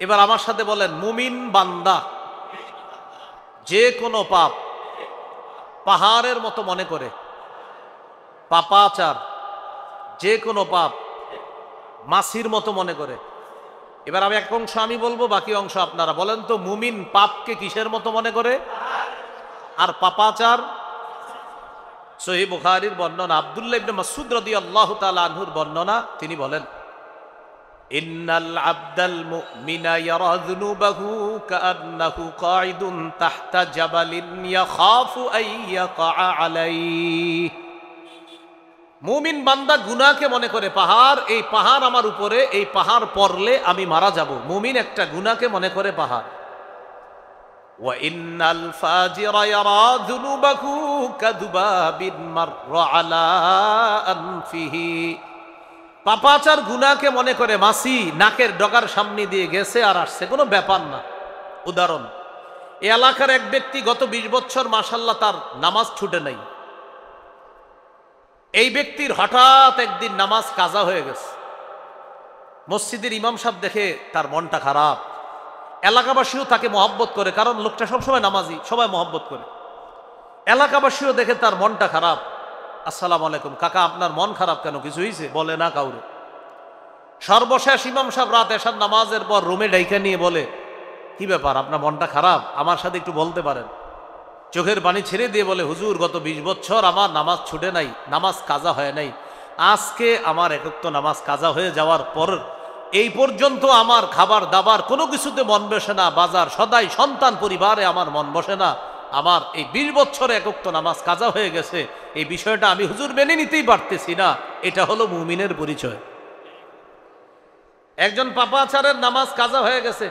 এবার আমার সাথে বলেন, মুমিন বান্দা যে কোনো পাপ পাহাড়ের মতো মনে করে, পাপাচার যে কোনো পাপ মাছির মতো মনে করে। এবার আমি এক অংশ আমি বলবো, বাকি অংশ আপনারা বলেন তো, মুমিন পাপকে কিসের মতো মনে করে আর পাপাচার? সহিহ বুখারীর বর্ণনা, আব্দুল্লাহ ইবনে মাসউদ রাদিয়াল্লাহু তাআলা আনহুর বর্ণনা, তিনি বলেন, ইন্নাল আবদাল মুমিনা ইয়ারা যুনুবাহু কাআন্নাহু কাঈদুন তাহতা জাবালিন ইয়াখাফু আইয়াকা আলাইহি। মুমিন বান্দা গুনাহকে মনে করে পাহাড়, এই পাহাড় আমার উপরে, এই পাহাড় পড়লে আমি মারা যাব। মুমিন একটা গুনাহকে মনে করে পাহাড়। ওয়া ইন্নাল ফাজিরা ইয়ারা যুনুবাহু কাদুবাবিন মাররা আলা আনফিহি। পাপাচার গুনাহকে মনে করে মাছি নাকের ডগার সামনে দিয়ে গেছে আর আসছে, কোনো ব্যাপার না। উদাহরণ, এই এলাকার এক ব্যক্তি গত 20 বছর মাশাআল্লাহ তার নামাজ ছুটে নাই। এই ব্যক্তির হঠাৎ একদিন নামাজ কাজা হয়ে গেছে। মসজিদের ইমাম সাহেব দেখে তার মনটা খারাপ, এলাকাবাসীও তাকে মহব্বত করে, কারণ লোকটা সবসময় নামাজি, সবাই মহব্বত করে। এলাকাবাসীও দেখে তার মনটা খারাপ। আসসালামু আলাইকুম কাকা, আপনার মন খারাপ কেন, কিছু হয়েছে? বলে না কাউরে। সর্বশেষ ইমাম সাহেব রাত এশার নামাজের পর রুমে ডাইকা নিয়ে বলে, কি ব্যাপার, আপনার মনটা খারাপ, আমার সাথে একটু বলতে পারেন? চোখের পানি ছেড়ে দিয়ে বলে, হুজুর গত 20 বছর আমার নামাজ ছুটে নাই, নামাজ কাজা হয় নাই, আজকে আমার একত্ব নামাজ কাজা হয়ে যাওয়ার পর এই পর্যন্ত আমার খাবার দাবার কোনো কিছুতে মন বসে না, বাজার সদাই সন্তান পরিবারে আমার মন বসে না, আমার এই 20 বছরে একত্ব নামাজ কাজা হয়ে গেছে, এই বিষয়টা আমি হুজুর মেনে নিতেই পারতেছি না। এটা হলো মুমিনের পরিচয়। একজন পাপাচারের নামাজ কাজা হয়ে গেছে,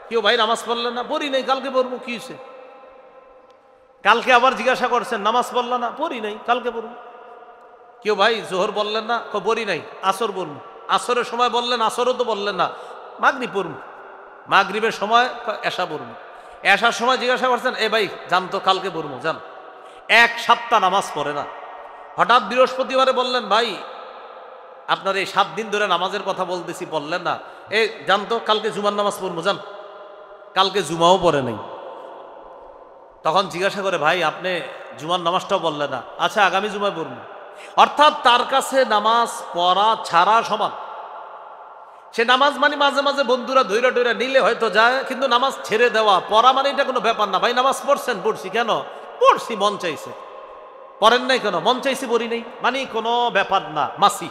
কেউ ভাই নামাজ পড়লেন না? পড়ি নাই, কালকে পড়বো। কি হয়েছে? কালকে আবার জিজ্ঞাসা করছেন, নামাজ পড়ল না? পড়ি নাই, কালকে পড়বো। কেউ ভাই জোহর বললেন না? পড়ি নাই, আসর পড়বো। আসরের সময় বললেন, আসরও তো বললেন না, মাগরিব পড়বো। মাগরিবের সময় এশা পড়বো। এশার সময় জিজ্ঞাসা করছেন, এ ভাই জান তো কালকে পড়বো, যান। 1 সপ্তাহ নামাজ পড়ে না। হঠাৎ বৃহস্পতিবারে বললেন, ভাই আপনার এই 7 দিন ধরে নামাজের কথা বলতেছি, বললেন না, এ জান তো কালকে জুমার নামাজ পড়বো, যান। কালকে জুমাও পড়ে নাই। তখন জিজ্ঞাসা করে, ভাই আপনি জুমার নামাজটাও বললেন না, আচ্ছা আগামী জুমায় পড়বো। অর্থাৎ তার কাছে নামাজ পড়া ছাড়া সমান। সে নামাজ মানে মাঝে মাঝে বন্ধুরা ধৈর্য টৈরা নিলে হয়তো যায়, কিন্তু নামাজ ছেড়ে দেওয়া, পড়া মানে এটা কোনো ব্যাপার না। ভাই নামাজ পড়ছেন? পড়ছি। কেন পড়ছি? মন চাইছে। পড়েন নাই কেন? মন চাইছি, পড়ি নাই, মানে কোনো ব্যাপার না, মাসি।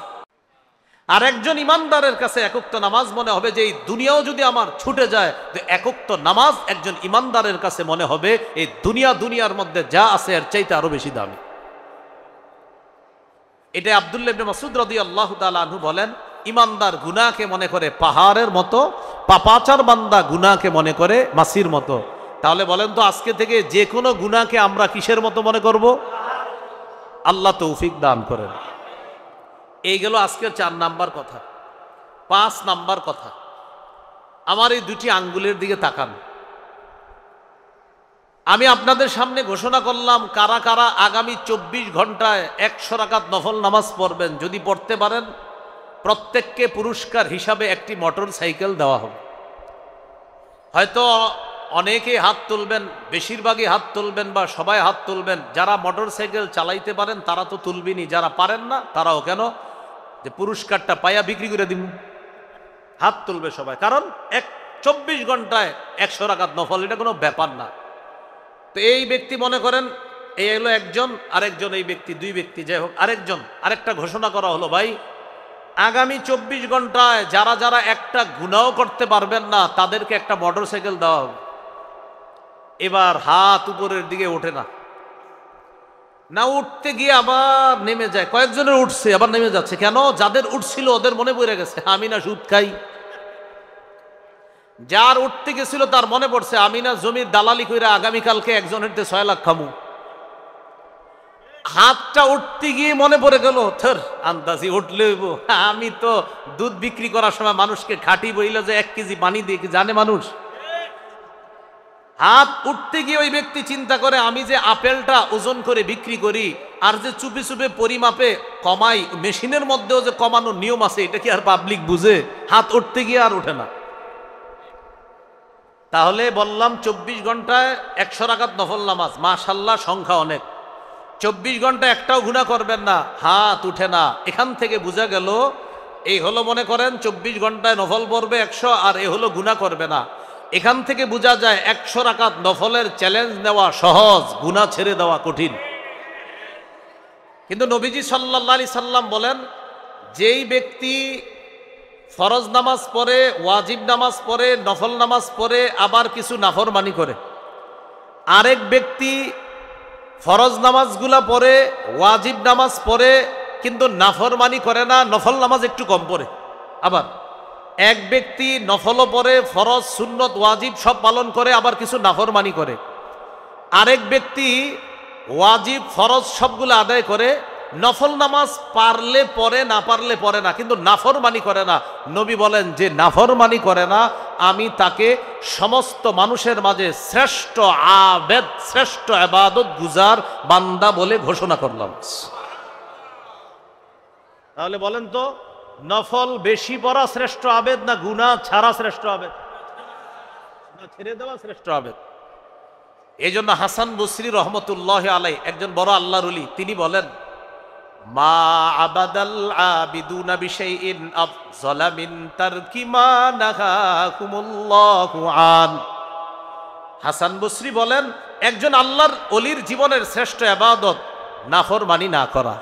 আর একজন ইমানদারের কাছে একক্ত নামাজ মনে হবে যে এই দুনিয়াও যদি আমার ছুটে যায়, তো একক্ত নামাজ একজন ইমানদারের কাছে মনে হবে এই দুনিয়ার মধ্যে যা আছে এর চাইতে আরো বেশি দামি। এটা আব্দুল্লাহ ইবনে মাসউদ রাদিয়াল্লাহু তাআলা আনহু বলেন, ইমানদার গুনাহকে মনে করে পাহাড়ের মতো, পাপাচার বান্দা গুনাহকে মনে করে মাছির মতো। তাহলে বলেন তো আজকে থেকে যে কোনো গুনাহকে আমরা কিসের মতো মনে করব? আল্লাহ তৌফিক দান করেন। এই গেল আজকের 4 নাম্বার কথা। 5 নাম্বার কথা, আমার এই দুটি আঙ্গুলের দিকে তাকান। আমি আপনাদের সামনে ঘোষণা করলাম কারা কারা আগামী 24 ঘন্টায় 100 রাকাত নফল নামাজ পড়বেন। যদি পড়তে পারেন প্রত্যেককে পুরস্কার হিসাবে একটি মোটর সাইকেল দেওয়া হবে। হয়তো অনেকেই হাত তুলবেন, বেশিরভাগই হাত তুলবেন বা সবাই হাত তুলবেন। যারা মোটর সাইকেল চালাইতে পারেন তারা তো তুলবেনই, যারা পারেন না তারাও কেন, যে পুরস্কারটা পাইয়া বিক্রি করে দিব, হাত তুলবে সবাই। কারণ 24 ঘন্টায় 100 রাকাত নফল, এটা কোনো ব্যাপার না। তো এই ব্যক্তি মনে করেন এই হলো একজন, আরেকজন, এই ব্যক্তি 2 ব্যক্তি, যাই হোক আরেকজন, আরেকটা ঘোষণা করা হলো, ভাই আগামী 24 ঘন্টায় যারা যারা একটা গুনাহ করতে পারবেন না তাদেরকে একটা মোটর সাইকেল দেওয়া হবে। এবার হাত উপরের দিকে ওঠে না, না উঠতে গিয়ে আবার নেমে যায়। কয়েকজনের উঠছে আবার নেমে যাচ্ছে। কেন? যাদের উঠছিল ওদের মনে পড়ে গেছে আমি না সুদ খাই। যার উঠতে গেছিল তার মনে পড়ছে আমি না জমির দালালি কইরা আগামীকালকে একজনের 6 লাখ খামু। হাতটা উঠতে গিয়ে মনে পড়ে গেল, থর আন্দাজি উঠলে হইব, আমি তো দুধ বিক্রি করার সময় মানুষকে খাঁটি বইল যে 1 কেজি পানি দিয়ে, কি জানে মানুষ? হাত উঠতে গিয়ে ওই ব্যক্তি চিন্তা করে আমি যে আপেলটা ওজন করে বিক্রি করি আর যে চুপে চুপে পরিমাপে কমাই, মেশিনের মধ্যেও যে কমানোর নিয়ম আছে, এটা কি আর পাবলিক বুঝে? হাত উঠতে গিয়ে আর ওঠে না। তাহলে বললাম 24 ঘন্টায় 100 রাকাত নফল নামাজ, মাশাআল্লাহ সংখ্যা অনেক। 24 ঘন্টা একটাও গুনাহ করবেন না, হাত উঠে না। এখান থেকে বোঝা গেল এই হলো, মনে করেন 24 ঘন্টায় নফল পড়বে 100, আর এ হলো গুনাহ করবে না। এখান থেকে বোঝা যায় 100 রাকাত নফলের চ্যালেঞ্জ নেওয়া সহজ, গুনাহ ছেড়ে দেওয়া কঠিন। কিন্তু নবীজি সাল্লাল্লাহু আলাইহি সাল্লাম বলেন, যেই ব্যক্তি ফরজ নামাজ পড়ে, ওয়াজিব নামাজ পড়ে, নফল নামাজ পড়ে, আবার কিছু নাফরমানি করে, আরেক ব্যক্তি ফরজ নামাজগুলা পড়ে, ওয়াজিব নামাজ পড়ে, কিন্তু নাফরমানি করে না, নফল নামাজ একটু কম পড়ে। আবার এক ব্যক্তি নফলও পড়ে, ফরজ সুন্নত ওয়াজিব সব পালন করে, আবার কিছু নাফরমানি করে। আরেক ব্যক্তি ওয়াজিব ফরজ সবগুলো আদায় করে, নফল নামাজ পারলে পড়ে, না পারলে পড়ে না, কিন্তু নাফরমানি করে না। নবী বলেন যে নাফরমানি করে না, আমি তাকে সমস্ত মানুষের মাঝে শ্রেষ্ঠ আবেদ, শ্রেষ্ঠ ইবাদত গুজার বান্দা বলে ঘোষণা করলাম। তাহলে বলেন তো, নফল বেশি পড়া শ্রেষ্ঠ আবেদ, না গুনাহ ছাড়া শ্রেষ্ঠ আবেদ, না ছেড়ে দেওয়া শ্রেষ্ঠ আবেদ? এই জন্য হাসান বসরি রহমতুল্লাহ আলাই, একজন বড় আল্লাহর ওলি, তিনি বলেন, মা আবাদাল আবিদুনা বিশাইইন আফযালা মিন তারকি মা নাহাকুমুল্লাহু আন। হাসান বসরি বলেন, একজন আল্লাহর ওলির জীবনের শ্রেষ্ঠ ইবাদত নাফরমানি না করা।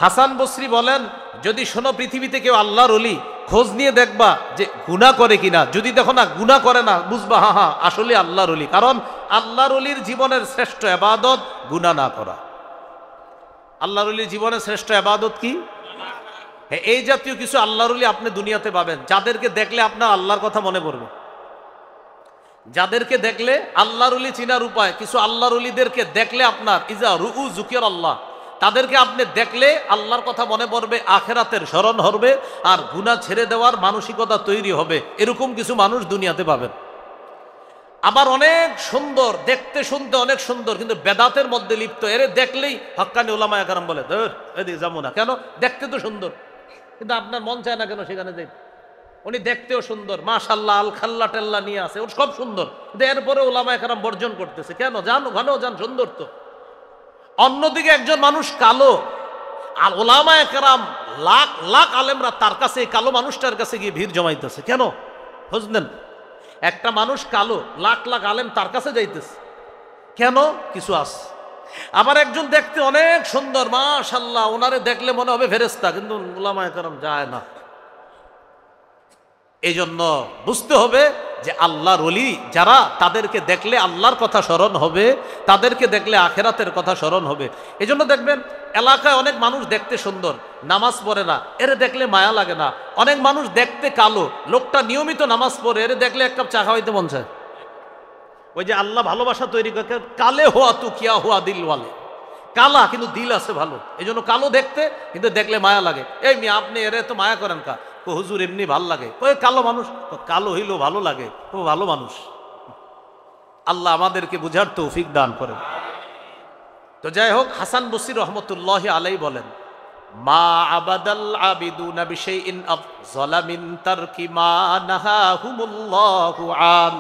হাসান বসরি বলেন, যদি শোনো পৃথিবীতে কেউ আল্লাহর ওলি, খোঁজ নিয়ে দেখবা যে গুনাহ করে কিনা। যদি দেখো না গুনাহ করে না, বুঝবা হ্যাঁ হ্যাঁ আসলে আল্লাহর ওলি। কারণ আল্লাহর ওলির জীবনের শ্রেষ্ঠ ইবাদত গুনাহ না করা। আল্লাহর ওলির জীবনের শ্রেষ্ঠ ইবাদত কি? এই জাতীয় কিছু আল্লাহর ওলি আপনি দুনিয়াতে পাবেন, যাদেরকে দেখলে আপনার আল্লাহর কথা মনে পড়বে। যাদেরকে দেখলে আল্লাহর ওলি চিনার উপায়, কিছু আল্লাহর ওলিদেরকে দেখলে আপনার ইজা রুউ যুকির আল্লাহ, তাদেরকে আপনি দেখলে আল্লাহর কথা মনে পড়বে, আখেরাতের স্মরণ হবে, আর গুনাহ ছেড়ে দেওয়ার মানসিকতা তৈরি হবে। এরকম কিছু মানুষ দুনিয়াতে পাবেন। আবার অনেক সুন্দর, দেখতে শুনতে অনেক সুন্দর, কিন্তু বেদাতের মধ্যে লিপ্ত। এর দেখলেই হক্কানি উলামায়ে কেরাম বলে, ধর এদিকে যাবো না। কেন? দেখতে তো সুন্দর, কিন্তু আপনার মন চায় না কেন সেখানে যাই। উনি দেখতেও সুন্দর, মাশাআল্লাহ, আল খাল্লা টেল্লা নিয়ে আছে, ওর সব সুন্দর, কিন্তু এরপরে উলামায়ে কেরাম বর্জন করতেছে। কেন? জানো ঘন জান সুন্দর তো। অন্যদিকে একজন মানুষ কালো, আর উলামায়ে কেরাম লাখ লাখ আলেমরা তার কাছে, কালো মানুষটার কাছে গিয়ে ভিড় জমাইতেছে। কেন? বুঝলেন? একটা মানুষ কালো, লাখ লাখ আলেম তার কাছে যাইতেছে। কেন? কিছু আছে। আবার একজন দেখতে অনেক সুন্দর, মাশাআল্লাহ, ওনারে দেখলে মনে হবে ফেরেশতা, কিন্তু উলামায়ে কেরাম যায় না। এই জন্য বুঝতে হবে যে আল্লাহর ওলি যারা, তাদেরকে দেখলে আল্লাহর কথা স্মরণ হবে, তাদেরকে দেখলে আখেরাতের কথা স্মরণ হবে। এই জন্য দেখবেন এলাকায় অনেক মানুষ দেখতে সুন্দর, নামাজ পড়ে না, এর দেখলে মায়া লাগে না। অনেক মানুষ দেখতে কালো, লোকটা নিয়মিত নামাজ পড়ে, এর দেখলে এক কাপ চা খাওয়াইতে মন চায়। ওই যে আল্লাহ ভালোবাসা তৈরি করে, কালে হোয়া তু কিয়া হোয়া দিল ওয়ালে, কালা কিন্তু দিল আছে ভালো, এই জন্য কালো দেখতে, কিন্তু দেখলে মায়া লাগে। এই মেয়ে আপনি এর তো মায়া করেন কা? হুজুর এমনি ভাল লাগে। ওই কালো মানুষ, কালো হইলেও ভালো লাগে, ও ভালো মানুষ। আল্লাহ আমাদেরকে বুঝার তৌফিক দান করেন। তো যাই হোক, হাসান বসরি রহমতুল্লাহি আলাইহি বলেন, মা আবাদাল আবিদুনা বিশাইইন আফযালা মিন তারকি মা নাহাহুমুল্লাহু আন।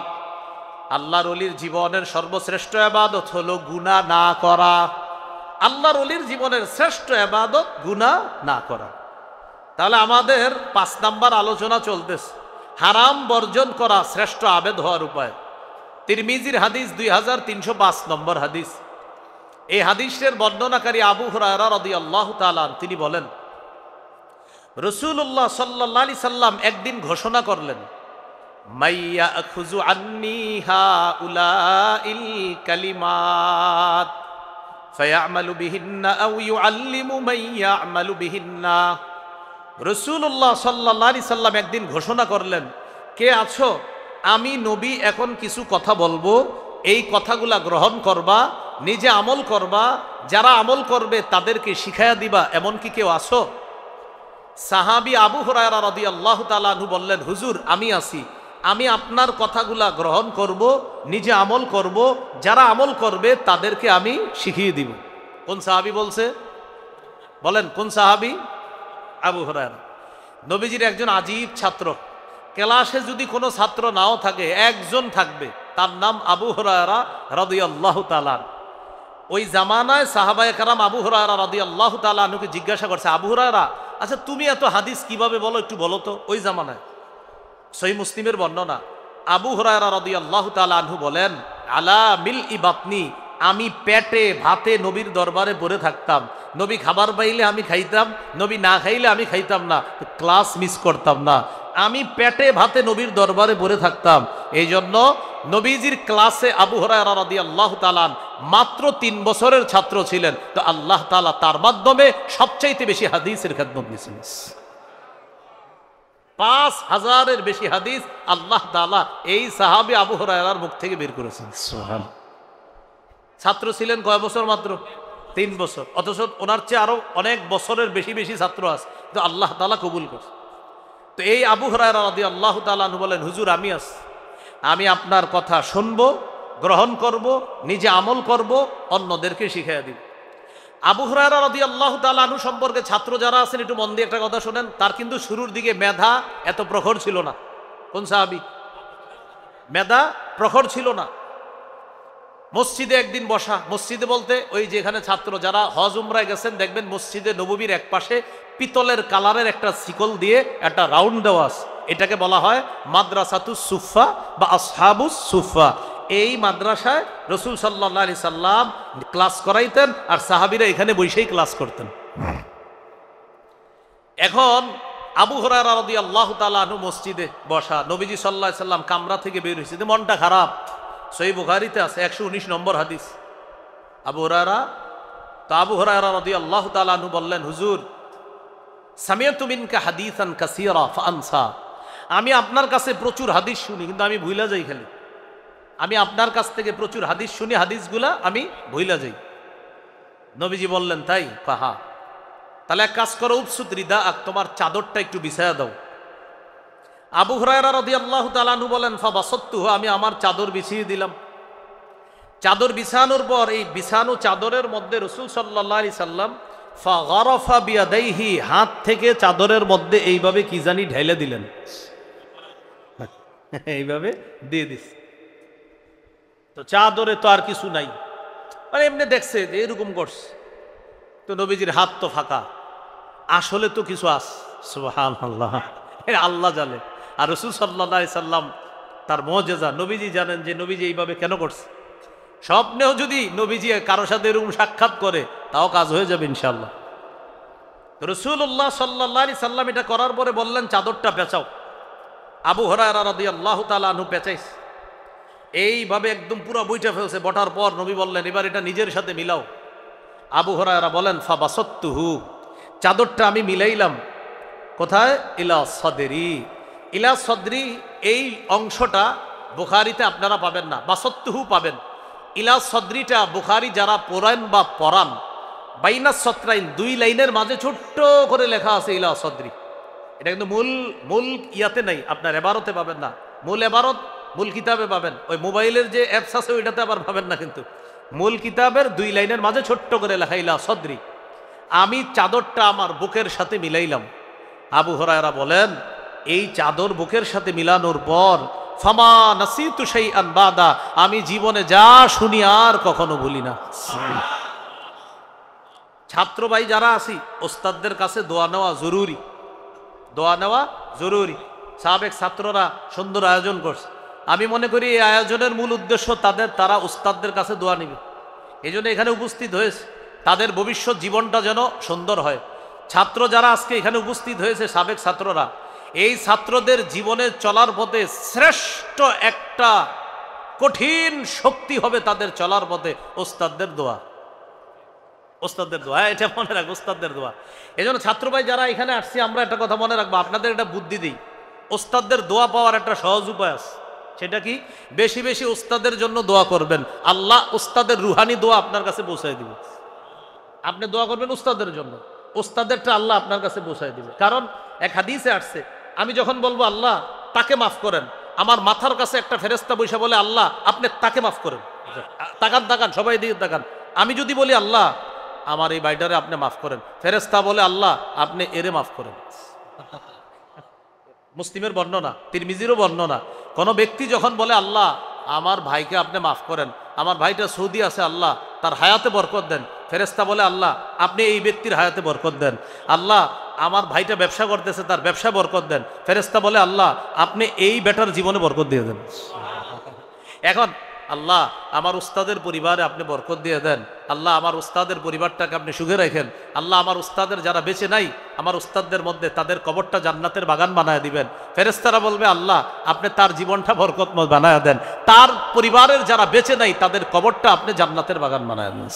আল্লাহর ওলির জীবনের সর্বশ্রেষ্ঠ ইবাদত হলো গুনাহ না করা। আল্লাহর ওলির জীবনের শ্রেষ্ঠ ইবাদত গুনাহ না করা। তাহলে আমাদের 5 নাম্বার আলোচনা চলতেছে, হারাম বর্জন করা শ্রেষ্ঠ আবেদ হওয়ার উপায়। তিরমিজির হাদিস 2305 নম্বর হাদিস। এই হাদিসের বর্ণনাকারী আবু হুরায়রা রাদিয়াল্লাহু তাআলা তিনি বলেন, রাসূলুল্লাহ সাল্লাল্লাহু আলাইহি সাল্লাম একদিন ঘোষণা করলেন, মাইয়া আখুযু আন্নী হাউলাইল কালিমাত ফায়ামালু বিহিন্না আও ইউআল্লিমু মান ইয়ামালু বিহিন্না। রাসূলুল্লাহ সাল্লাল্লাহু আলাইহি সাল্লাম একদিন ঘোষণা করলেন, কে আছো, আমি নবী এখন কিছু কথা বলবো, এই কথাগুলা গ্রহণ করবা, নিজে আমল করবা, যারা আমল করবে তাদেরকে শিখায়া দিবা, এমন কি কেউ আছো? সাহাবী আবু হুরায়রা রাদিয়াল্লাহু তাআলা আনহু বললেন, হুজুর আমি আছি, আমি আপনার কথাগুলা গ্রহণ করব, নিজে আমল করব, যারা আমল করবে তাদেরকে আমি শিখিয়ে দিব। কোন সাহাবী বলছে? বলেন কোন সাহাবী? আবু হুরায়রা। নবীজির একজন আজীব ছাত্র, ক্লাসে যদি কোনো ছাত্র নাও থাকে, একজন থাকবে, তার নাম আবু হুরায়রা রাদিয়াল্লাহু তাআলা। ওই জামানায় সাহাবায়ে কেরাম আবু হুরায়রা রাদিয়াল্লাহু তাআলা আনহুকে জিজ্ঞাসা করছে, আবু হুরায়রা, আচ্ছা তুমি এত হাদিস কিভাবে বলো, একটু বলো তো। ওই জামানায় সহিহ মুসলিমের বর্ণনা, আবু হুরায়রা রাদিয়াল্লাহু তাআলা আনহু বলেন, আলা মিল ইবাতনি, আমি পেটে ভাতে নবীর দরবারে পড়ে থাকতাম, নবী খাবার পাইলে আমি খাইতাম, নবী না খাইলে আমি খাইতাম না, ক্লাস মিস করতাম না, আমি পেটে ভাতে নবীর দরবারে পড়ে থাকতাম। এই জন্য নবীজির ক্লাসে আবু হুরায়রা রাদিয়াল্লাহু তাআলা মাত্র 3 বছরের ছাত্র ছিলেন, তো আল্লাহ তাআলা তার মাধ্যমে সবচাইতে বেশি হাদিসের খেদমত নিয়েছেন। 5000-এর বেশি হাদিস আল্লাহ তাআলা এই সাহাবী আবু হুরায়রার মুখ থেকে বের করেছেন। সুবহানাল্লাহ। ছাত্র ছিলেন কয় বছর? মাত্র 3 বছর, অথচ ওনার চেয়ে আরো অনেক বছরের বেশি বেশি ছাত্র আছে, তো আল্লাহ তাআলা কবুল করছে। তো এই আবু হুরায়রা রাদিয়াল্লাহু তাআলা আনহু বলেন, হুজুর আমি আছি, আমি আপনার কথা শুনবো, গ্রহণ করব, নিজে আমল করব, অন্যদেরকে শিখিয়ে দিব। আবু হুরায়রা রাদিয়াল্লাহু তাআলা আনহু সম্পর্কে ছাত্র যারা আছেন একটু মন দিয়ে একটা কথা শোনেন, তার কিন্তু শুরুর দিকে মেধা এত প্রখর ছিল না। কোন সাহাবী? মেধা প্রখর ছিল না। মসজিদে একদিন বসা, মসজিদে বলতে ওই যেখানে ছাত্র যারা হজ উমরায় গেছেন দেখবেন মসজিদে নববীর এক পাশে পিতলের কালারের একটা শিকল দিয়ে একটা রাউন্ড দেওয়া আছে, এটাকে বলা হয় মাদ্রাসাতুস সুফা বা আসহাবুস সুফা। এই মাদ্রাসায় রাসূল সাল্লাল্লাহু আলাইহি সাল্লাম ক্লাস করাইতেন, আর সাহাবীরা এখানে বসেই ক্লাস করতেন। এখন আবু হুরায়রা রাদিয়াল্লাহু তাআলা আনহু মসজিদে বসা, নবীজি সাল্লাল্লাহু আলাইহি সাল্লাম কামরা থেকে বের হয়েছে, মনটা খারাপ। সহিহ বুখারীতে আছে 119 নম্বর হাদিস। আবু হুরায়রা রাদিয়াল্লাহু তাআলা আনহু বললেন, হুজুর সামিআতু মিনকা হাদিসান কাসীরা ফাআনসা, আমি আপনার কাছে প্রচুর হাদিস শুনি কিন্তু আমি ভুলে যাই খালি। আমি আপনার কাছ থেকে প্রচুর হাদিস শুনি, হাদিসগুলা আমি ভুলে যাই। নবীজি বললেন, তাই? হা, তাহলে এক কাজ করো, উপসুত রিদা, তোমার চাদরটা একটু বিছায়া দাও। আবু হুরায়রা রাদিয়াল্লাহু তাআলা আনহু বলেন, ফাবাসাততুহু, আমি আমার চাদর বিছিয়ে দিলাম। চাদর বিছানোর পর এই বিছানো চাদরের মধ্যে রাসূল সাল্লাল্লাহু আলাইহি সাল্লাম ফাগারাফা বিয়াদাইহি, হাত থেকে চাদরের মধ্যে এইভাবে কি জানি ঢেলে দিলেন, এইভাবে দিয়ে দিস। তো চাদরে তো আর কিছু নাই, মানে এমনি দেখছে যে এরকম করছে, তো নবীজির হাত তো ফাঁকা, আসলে তো কিছু আস। সুবহানাল্লাহ, আল্লাহ জানে। আর রাসূল সাল্লাল্লাহু আলাইহি সাল্লাম তার মুজিজা, নবীজি জানেন যে নবীজি এইভাবে কেন করছে। স্বপ্নেও যদি নবীজি কারোর সাথে এরকম সাক্ষাৎ করে তাও কাজ হয়ে যাবে ইনশাআল্লাহ। রাসূলুল্লাহ সাল্লাল্লাহু আলাইহি সাল্লাম এটা করার পরে বললেন, চাদরটা পেঁচাও। আবু হুরায়রা রাদিয়াল্লাহু তাআলা আনহু পেঁচাইছে, এইভাবে একদম পুরো বইটা ফেলছে। বটার পর নবী বললেন, এবার এটা নিজের সাথে মিলাও। আবু হুরায়রা বলেন, ফাবাসাততুহু, চাদরটা আমি মিলাইলাম। কোথায়? ইলা সদরি, ইলা সদরি, এই অংশটা বুখারীতে আপনারা পাবেন না, বাসত্তুহু পাবেন। ইলা সদরিটা বুখারী যারা পড়েন বা পড়ান, বাইনা সত্রাইন 2 লাইনের মাঝে ছোট্ট করে লেখা আছে ইলা সদরি। এটা কিন্তু মূল ইয়াতে নাই, আপনার এবারতে পাবেন না। মূল এবারত মূল কিতাবে পাবেন, ওই মোবাইলের যে অ্যাপস আছে ওইটাতে আবার পাবেন না। কিন্তু মূল কিতাবের 2 লাইনের মাঝে ছোট্ট করে লেখা ইলা সদরি। আমি চাদরটা আমার বুকের সাথে মিলাইলাম। আবু হুরায়রা বলেন, এই চাদর বুকের সাথে মিলানোর পর ফামা নাসিতু শাইআন বাদা, আমি জীবনে যা শুনি আর কখনো ভুলি না। ছাত্র ভাই যারা আছি, ওস্তাদদের কাছে দোয়া নেওয়া জরুরি, দোয়া নেওয়া জরুরি। সাবেক ছাত্ররা সুন্দর আয়োজন করছে। আমি মনে করি এই আয়োজনের মূল উদ্দেশ্য তারা উস্তাদদের কাছে দোয়া নিবে, এই জন্য এখানে উপস্থিত হয়েছে, তাদের ভবিষ্যৎ জীবনটা যেন সুন্দর হয়। ছাত্র যারা আজকে এখানে উপস্থিত হয়েছে, সাবেক ছাত্ররা, এই ছাত্রদের জীবনে চলার পথে শ্রেষ্ঠ একটা কঠিন শক্তি হবে তাদের চলার পথে ওস্তাদদের দোয়া। ওস্তাদদের দোয়া, এটা মনে রাখবো, ওস্তাদদের দোয়া। এই জন্য ছাত্র ভাই যারা এখানে আসছি, আমরা একটা কথা মনে রাখবো, আপনাদের একটা বুদ্ধি দিই, ওস্তাদদের দোয়া পাওয়ার একটা সহজ উপায় আছে। সেটা কি? বেশি বেশি ওস্তাদের জন্য দোয়া করবেন, আল্লাহ ওস্তাদের রুহানি দোয়া আপনার কাছে পৌঁছায় দিবে। আপনি দোয়া করবেন ওস্তাদের জন্য, ওস্তাদেরটা আল্লাহ আপনার কাছে পৌঁছায় দিবে। কারণ এক হাদিসে আসছে, আমি যখন বলবো আল্লাহ তাকে মাফ করেন, আমার মাথার কাছে একটা ফেরেশতা বৈশা বলে আল্লাহ আপনি তাকে মাফ করেন। তাকান সবাই দিয়ে তাকান। আমি যদি বলি আল্লাহ আমার এই বাইটারে আপনি মাফ করেন, ফেরেশতা বলে আল্লাহ আপনি এরে মাফ করেন। মুসলিমের বর্ণনা, তিরমিজিরও বর্ণনা, কোন ব্যক্তি যখন বলে আল্লাহ আমার ভাইকে আপনি মাফ করেন, আমার ভাইটা সৌদি আছে, আল্লাহ তার হায়াতে বরকত দেন, ফেরেশতা বলে আল্লাহ আপনি এই ব্যক্তির হায়াতে বরকত দেন। আল্লাহ আমার ভাইটা ব্যবসা করতেছে, তার ব্যবসা বরকত দেন, ফেরেশতা বলে আল্লাহ আপনি এই বেটার জীবনে বরকত দিয়ে দেন। এখন আল্লাহ আমার উস্তাদের পরিবারে আপনি বরকত দিয়ে দেন, আল্লাহ আমার উস্তাদের পরিবারটাকে আপনি সুখে রাখেন, আল্লাহ আমার উস্তাদের যারা বেঁচে নাই, আমার উস্তাদদের মধ্যে তাদের কবরটা জান্নাতের বাগান বানায় দিবেন। ফেরেশতারা বলবে আল্লাহ আপনি তার জীবনটা বরকতময় বানায় দেন, তার পরিবারের যারা বেঁচে নাই তাদের কবরটা আপনি জান্নাতের বাগান বানায় দেন।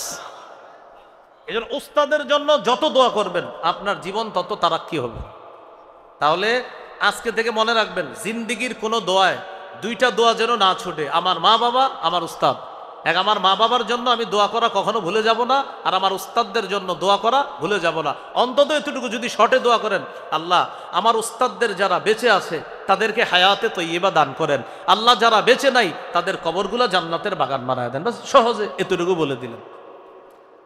এই জন্য উস্তাদের জন্য যত দোয়া করবেন আপনার জীবন তত তারাক্কি হবে। তাহলে আজকে থেকে মনে রাখবেন, জিন্দিগির কোনো দোয়ায় 2টা দোয়া যেন না ছুটে, আমার মা বাবা, আমার উস্তাদ। আমার মা বাবার জন্য আমি দোয়া করা কখনো ভুলে যাব না, আর আমার উস্তাদদের জন্য দোয়া করা ভুলে যাব না। অন্তত এতটুকু যদি শর্টে দোয়া করেন, আল্লাহ আমার উস্তাদদের যারা বেঁচে আছে তাদেরকে হায়াতে তৈয়বা দান করেন, আল্লাহ যারা বেঁচে নাই তাদের কবরগুলা জান্নাতের বাগান বানায় দেন। সহজে এতটুকু বলে দিলেন।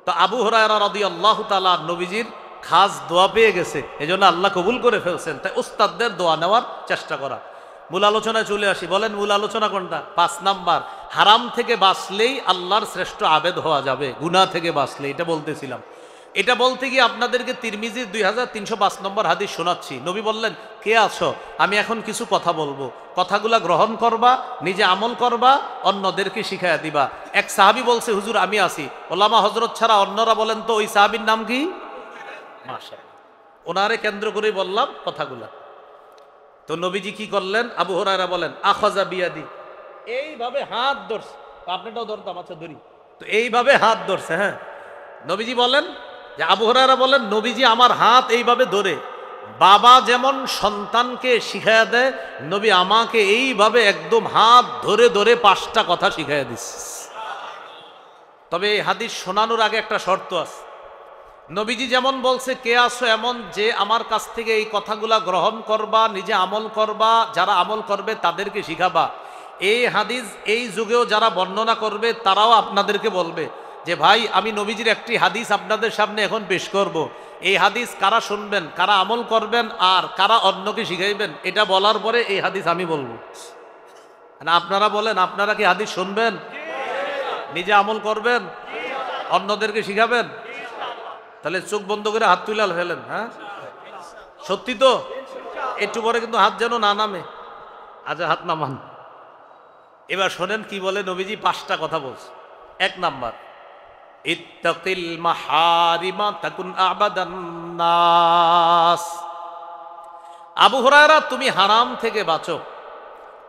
তো আবু হুরায়রা রাদিয়াল্লাহু তাআলা নবীজির খাস দোয়া পেয়ে গেছে, এজন্য আল্লাহ কবুল করে ফেলছেন। তাই উস্তাদদের দোয়া নেওয়ার চেষ্টা করা। মূল আলোচনায় চলে আসি। বলেন মূল আলোচনা কোনটা? 5 নাম্বার, হারাম থেকে বাঁচলেই আল্লাহর শ্রেষ্ঠ আবেদ হওয়া যাবে, গুনাহ থেকে বাঁচলে। এটা বলতেছিলাম। এটা বলতে গিয়ে আপনাদেরকে তিরমিজির 2305 নম্বর হাদিস শোনাচ্ছি। নবী বললেন, কে আছো? আমি এখন কিছু কথা বলবো, কথাগুলা গ্রহণ করবা, নিজে আমল করবা, অন্যদেরকে শিখাইয়া দিবা। এক সাহাবী বলছে, হুজুর আমি আছি। ওলামা হযরত ছাড়া অন্যরা বলেন তো ওই সাহাবীর নাম কি? মাশাআল্লাহ, ওনারে কেন্দ্র করে বললাম কথাগুলা। তো নবীজি কি করলেন? আবু হুরায়রা বলেন, আখাযা বিয়াদি, এইভাবে হাত ধরছে। আপনারটাও ধরতাম, আচ্ছা ধরি। তো এইভাবে হাত ধরছে। হ্যাঁ, নবীজি বলেন যে, আবু হুরায়রা বলেন নবীজি আমার হাত এইভাবে ধরে, বাবা যেমন সন্তানকে শিখাইয়া দেয়, নবী আমাকে এইভাবে একদম হাত ধরে ধরে 5টা কথা শিখাইয়া দিচ্ছে। তবে এই হাদিস শোনানোর আগে একটা শর্ত আছে। নবীজি যেমন বলছে কে আসো, এমন যে আমার কাছ থেকে এই কথাগুলা গ্রহণ করবা, নিজে আমল করবা, যারা আমল করবে তাদেরকে শিখাবা। এই হাদিস এই যুগেও যারা বর্ণনা করবে তারাও আপনাদেরকে বলবে যে ভাই আমি নবীজির একটি হাদিস আপনাদের সামনে এখন পেশ করব। এই হাদিস কারা শুনবেন, কারা আমল করবেন, আর কারা অন্যকে শিখাইবেন, এটা বলার পরে এই হাদিস আমি বলবো। আপনারা বলেন, আপনারা কি হাদিস শুনবেন, নিজে আমল করবেন, অন্যদেরকে শিখাবেন? তাহলে চোখ বন্ধ করে হাত তুলে ফেলেন। হ্যাঁ, সত্যি তো? একটু পরে কিন্তু হাত যেন না নামে। আচ্ছা, হাত নামান। এবার শোনেন কি বলে নবীজি। 5টা কথা বলছে। 1 নাম্বার, ইত্তাকিল মাহারিমা তাকুন আবাদান নাস। আবু হুরায়রা তুমি হারাম থেকে বাঁচো।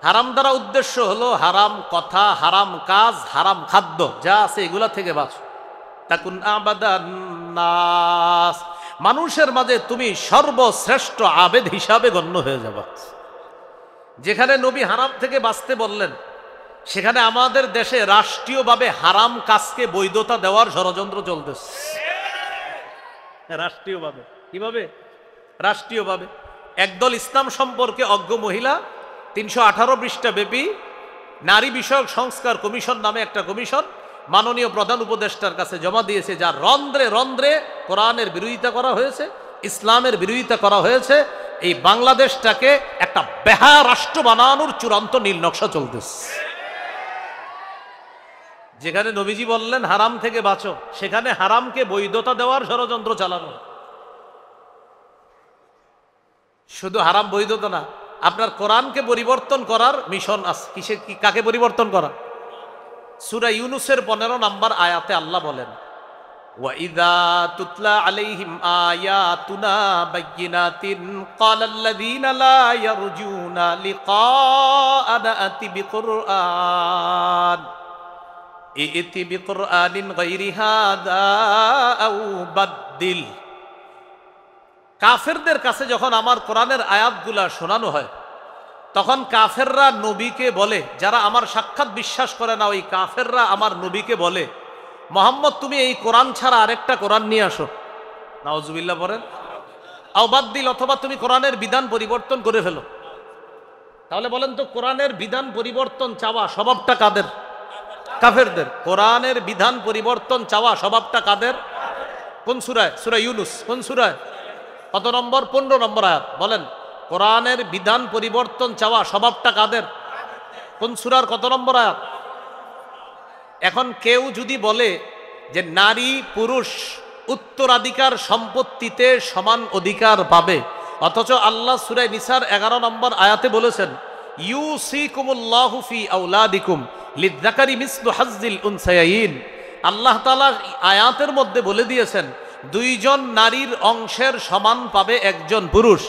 হারাম দ্বারা উদ্দেশ্য হলো হারাম কথা, হারাম কাজ, হারাম খাদ্য যা আছে এগুলা থেকে বাঁচো। তাকুন আবাদান নাস, মানুষের মাঝে তুমি সর্বশ্রেষ্ঠ আবেদ হিসাবে গণ্য হয়ে যাবা। যেখানে নবী হারাম থেকে বাঁচতে বললেন, সেখানে আমাদের দেশে রাষ্ট্রীয়ভাবে হারাম কাজকে বৈধতা দেওয়ার ষড়যন্ত্র চলতেছে। রাষ্ট্রীয়ভাবে কিভাবে? রাষ্ট্রীয়ভাবে একদল ইসলাম সম্পর্কে অজ্ঞ মহিলা 318 পৃষ্ঠা ব্যাপী নারী বিষয়ক সংস্কার কমিশন নামে একটা কমিশন মাননীয় প্রধান উপদেষ্টার কাছে জমা দিয়েছে, যার রন্ধ্রে রন্ধ্রে কোরআনের বিরোধিতা করা হয়েছে, ইসলামের বিরোধিতা করা হয়েছে। এই বাংলাদেশটাকে একটা বেহা রাষ্ট্র বানানোর চূড়ান্ত নীলনকশা চলতেছে। যেখানে নবীজি বললেন হারাম থেকে বাঁচো, সেখানে হারামকে বৈধতা দেওয়ার ষড়যন্ত্র চালানো। শুধু হারাম বৈধতা না, আপনার কোরআনকে পরিবর্তন করার মিশন আছে। কিসে? কাকে পরিবর্তন করা? সূরা ইউনূসের 15 নম্বর আয়াতে আল্লাহ বলেন, ওয়াইযা তুতলা আলাইহিম আয়াতুনা বায়্যিনাতিন ক্বালাল্লাযীনা লা ইয়ারজুনা লিকাআনা আতি বিকুরআন ইতি বিকুরআনিন গায়রি হাযা আও বাদদিল। কাফেরদের কাছে যখন আমার কোরআনের আয়াতগুলা শোনানো হয়, তখন কাফেররা নবীকে বলে, যারা আমার সাক্ষাৎ বিশ্বাস করে না ওই কাফেররা আমার নবীকে বলে, মোহাম্মদ তুমি এই কোরআন ছাড়া আরেকটা কোরআন নিয়ে আসো। নাউজুবিল্লাহ বলেন। আও বাদদিল, অথবা তুমি কোরআনের বিধান পরিবর্তন করে ফেলো। তাহলে বলেন তো, কোরআনের বিধান পরিবর্তন চাওয়া স্বভাবটা কাদের? কাফেরদের। কোরআনের বিধান পরিবর্তন চাওয়া স্বভাবটা কাদের? কোন সূরায়? সূরা ইউনূস। কোন সূরায়? কত নম্বর? 15 নম্বর আয়াত। বলেন, কোরআনের বিধান পরিবর্তন চাওয়া স্বভাবটা কাদের? কোন সূরার কত নম্বর আয়াত? এখন কেউ যদি বলে যে নারী পুরুষ উত্তরাধিকার সম্পত্তিতে সমান অধিকার পাবে, অথচ আল্লাহ সূরা নিসার 11 নম্বর আয়াতে বলেছেন, ইউসিকুমুল্লাহু ফি আওলাদিকুম লিযযাকারি মিসলু হাজ্জিল উনসায়াইন। আল্লাহ তাআলা আয়াতের মধ্যে বলে দিয়েছেন, দুইজন নারীর অংশের সমান পাবে একজন পুরুষ।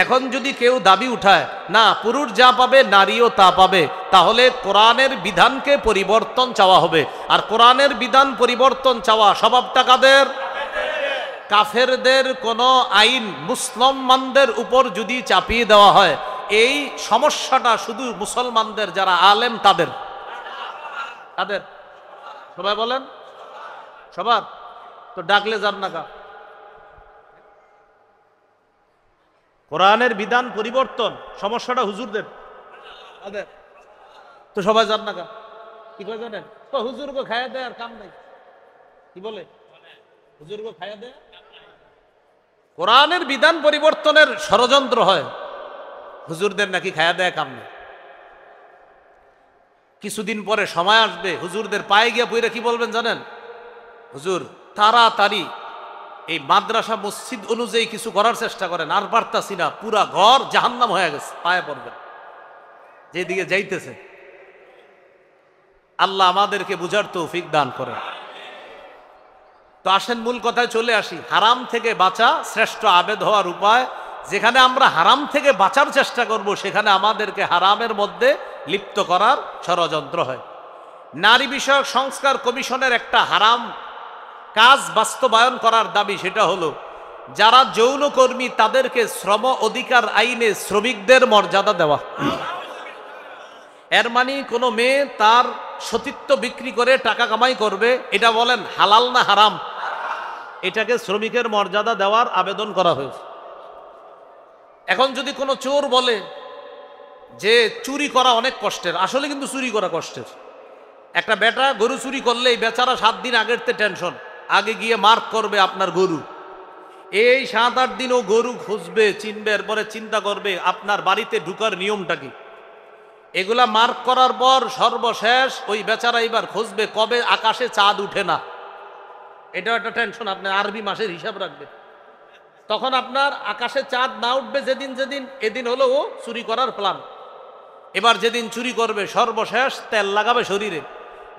এখন যদি কেউ দাবি উঠায় না পুরুষ যা পাবে নারীও তা পাবে, তাহলে কোরআনের বিধানকে পরিবর্তন চাওয়া হবে। আর কোরআনের বিধান পরিবর্তন চাওয়া স্বভাবটা কাদের? কাফেরদের কোন আইন মুসলমানদের উপর যদি চাপিয়ে দেওয়া হয়, এই সমস্যাটা শুধু মুসলমানদের যারা আলেম তাদের। তাদের সবাই বলেন, সবার। তো ডাকলে যান না কা? কোরআনের বিধান পরিবর্তন সমস্যাটা হুজুরদের। তো সবাই যান না কা? কি করে জানেন? তো হুজুরকে খাইয়া দেয় আর কাম নাই। কি বলে? হুজুরকে খাইয়া দেয়। কোরআনের বিধান পরিবর্তনের ষড়যন্ত্র হয়, হুজুরদের নাকি খাইয়া দেয় কাম নেই। কিছুদিন পরে সময় আসবে হুজুরদের পায়ে গিয়ে পইরা কি বলবেন জানেন? হুজুর তাড়াতাড়ি এই মাদ্রাসা মসজিদ অনুযায়ী কিছু করার চেষ্টা করেন, আর পারতাছি না, পুরা ঘর জাহান্নাম হয়ে গেছে। পায়ে পড়বেন যেদিকে যাইতেছে। আল্লাহ আমাদেরকে বুঝার তৌফিক দান করেন। তো আসেন মূল কথায় চলে আসি। হারাম থেকে বাঁচা শ্রেষ্ঠ আবেদ হওয়ার উপায়। যেখানে আমরা হারাম থেকে বাঁচার চেষ্টা করব, সেখানে আমাদেরকে হারামের মধ্যে লিপ্ত করার ষড়যন্ত্র হয়। নারী বিষয়ক সংস্কার কমিশনের একটা হারাম কাজ বাস্তবায়ন করার দাবি, সেটা হলো যারা যৌনকর্মী তাদেরকে শ্রম অধিকার আইনে শ্রমিকদের মর্যাদা দেওয়া। এর মানে কোনো মেয়ে তার সতীত্ব বিক্রি করে টাকা কামাই করবে, এটা বলেন হালাল না হারাম? এটাকে শ্রমিকের মর্যাদা দেওয়ার আবেদন করা হয়েছে। এখন যদি কোনো চোর বলে যে চুরি করা অনেক কষ্টের, আসলে কিন্তু চুরি করা কষ্টের। একটা বেটা গরু চুরি করলে এই বেচারা 7 দিন আগের তে টেনশন, আগে গিয়ে মার্ক করবে আপনার গরু। এই 7-8 দিন ও গরু খুঁজবে, চিনবে, এরপরে চিন্তা করবে আপনার বাড়িতে ঢুকার নিয়মটা কি। এগুলা মার্ক করার পর সর্বশেষ ওই বেচারা এবার খুঁজবে কবে আকাশে চাঁদ উঠে না। এটাও একটা টেনশন। আপনি আরবি মাসের হিসাব রাখবে, তখন আপনার আকাশে চাঁদ না উঠবে যেদিন যেদিন, এদিন হলো ও চুরি করার প্ল্যান। এবার যেদিন চুরি করবে সর্বশেষ তেল লাগাবে শরীরে,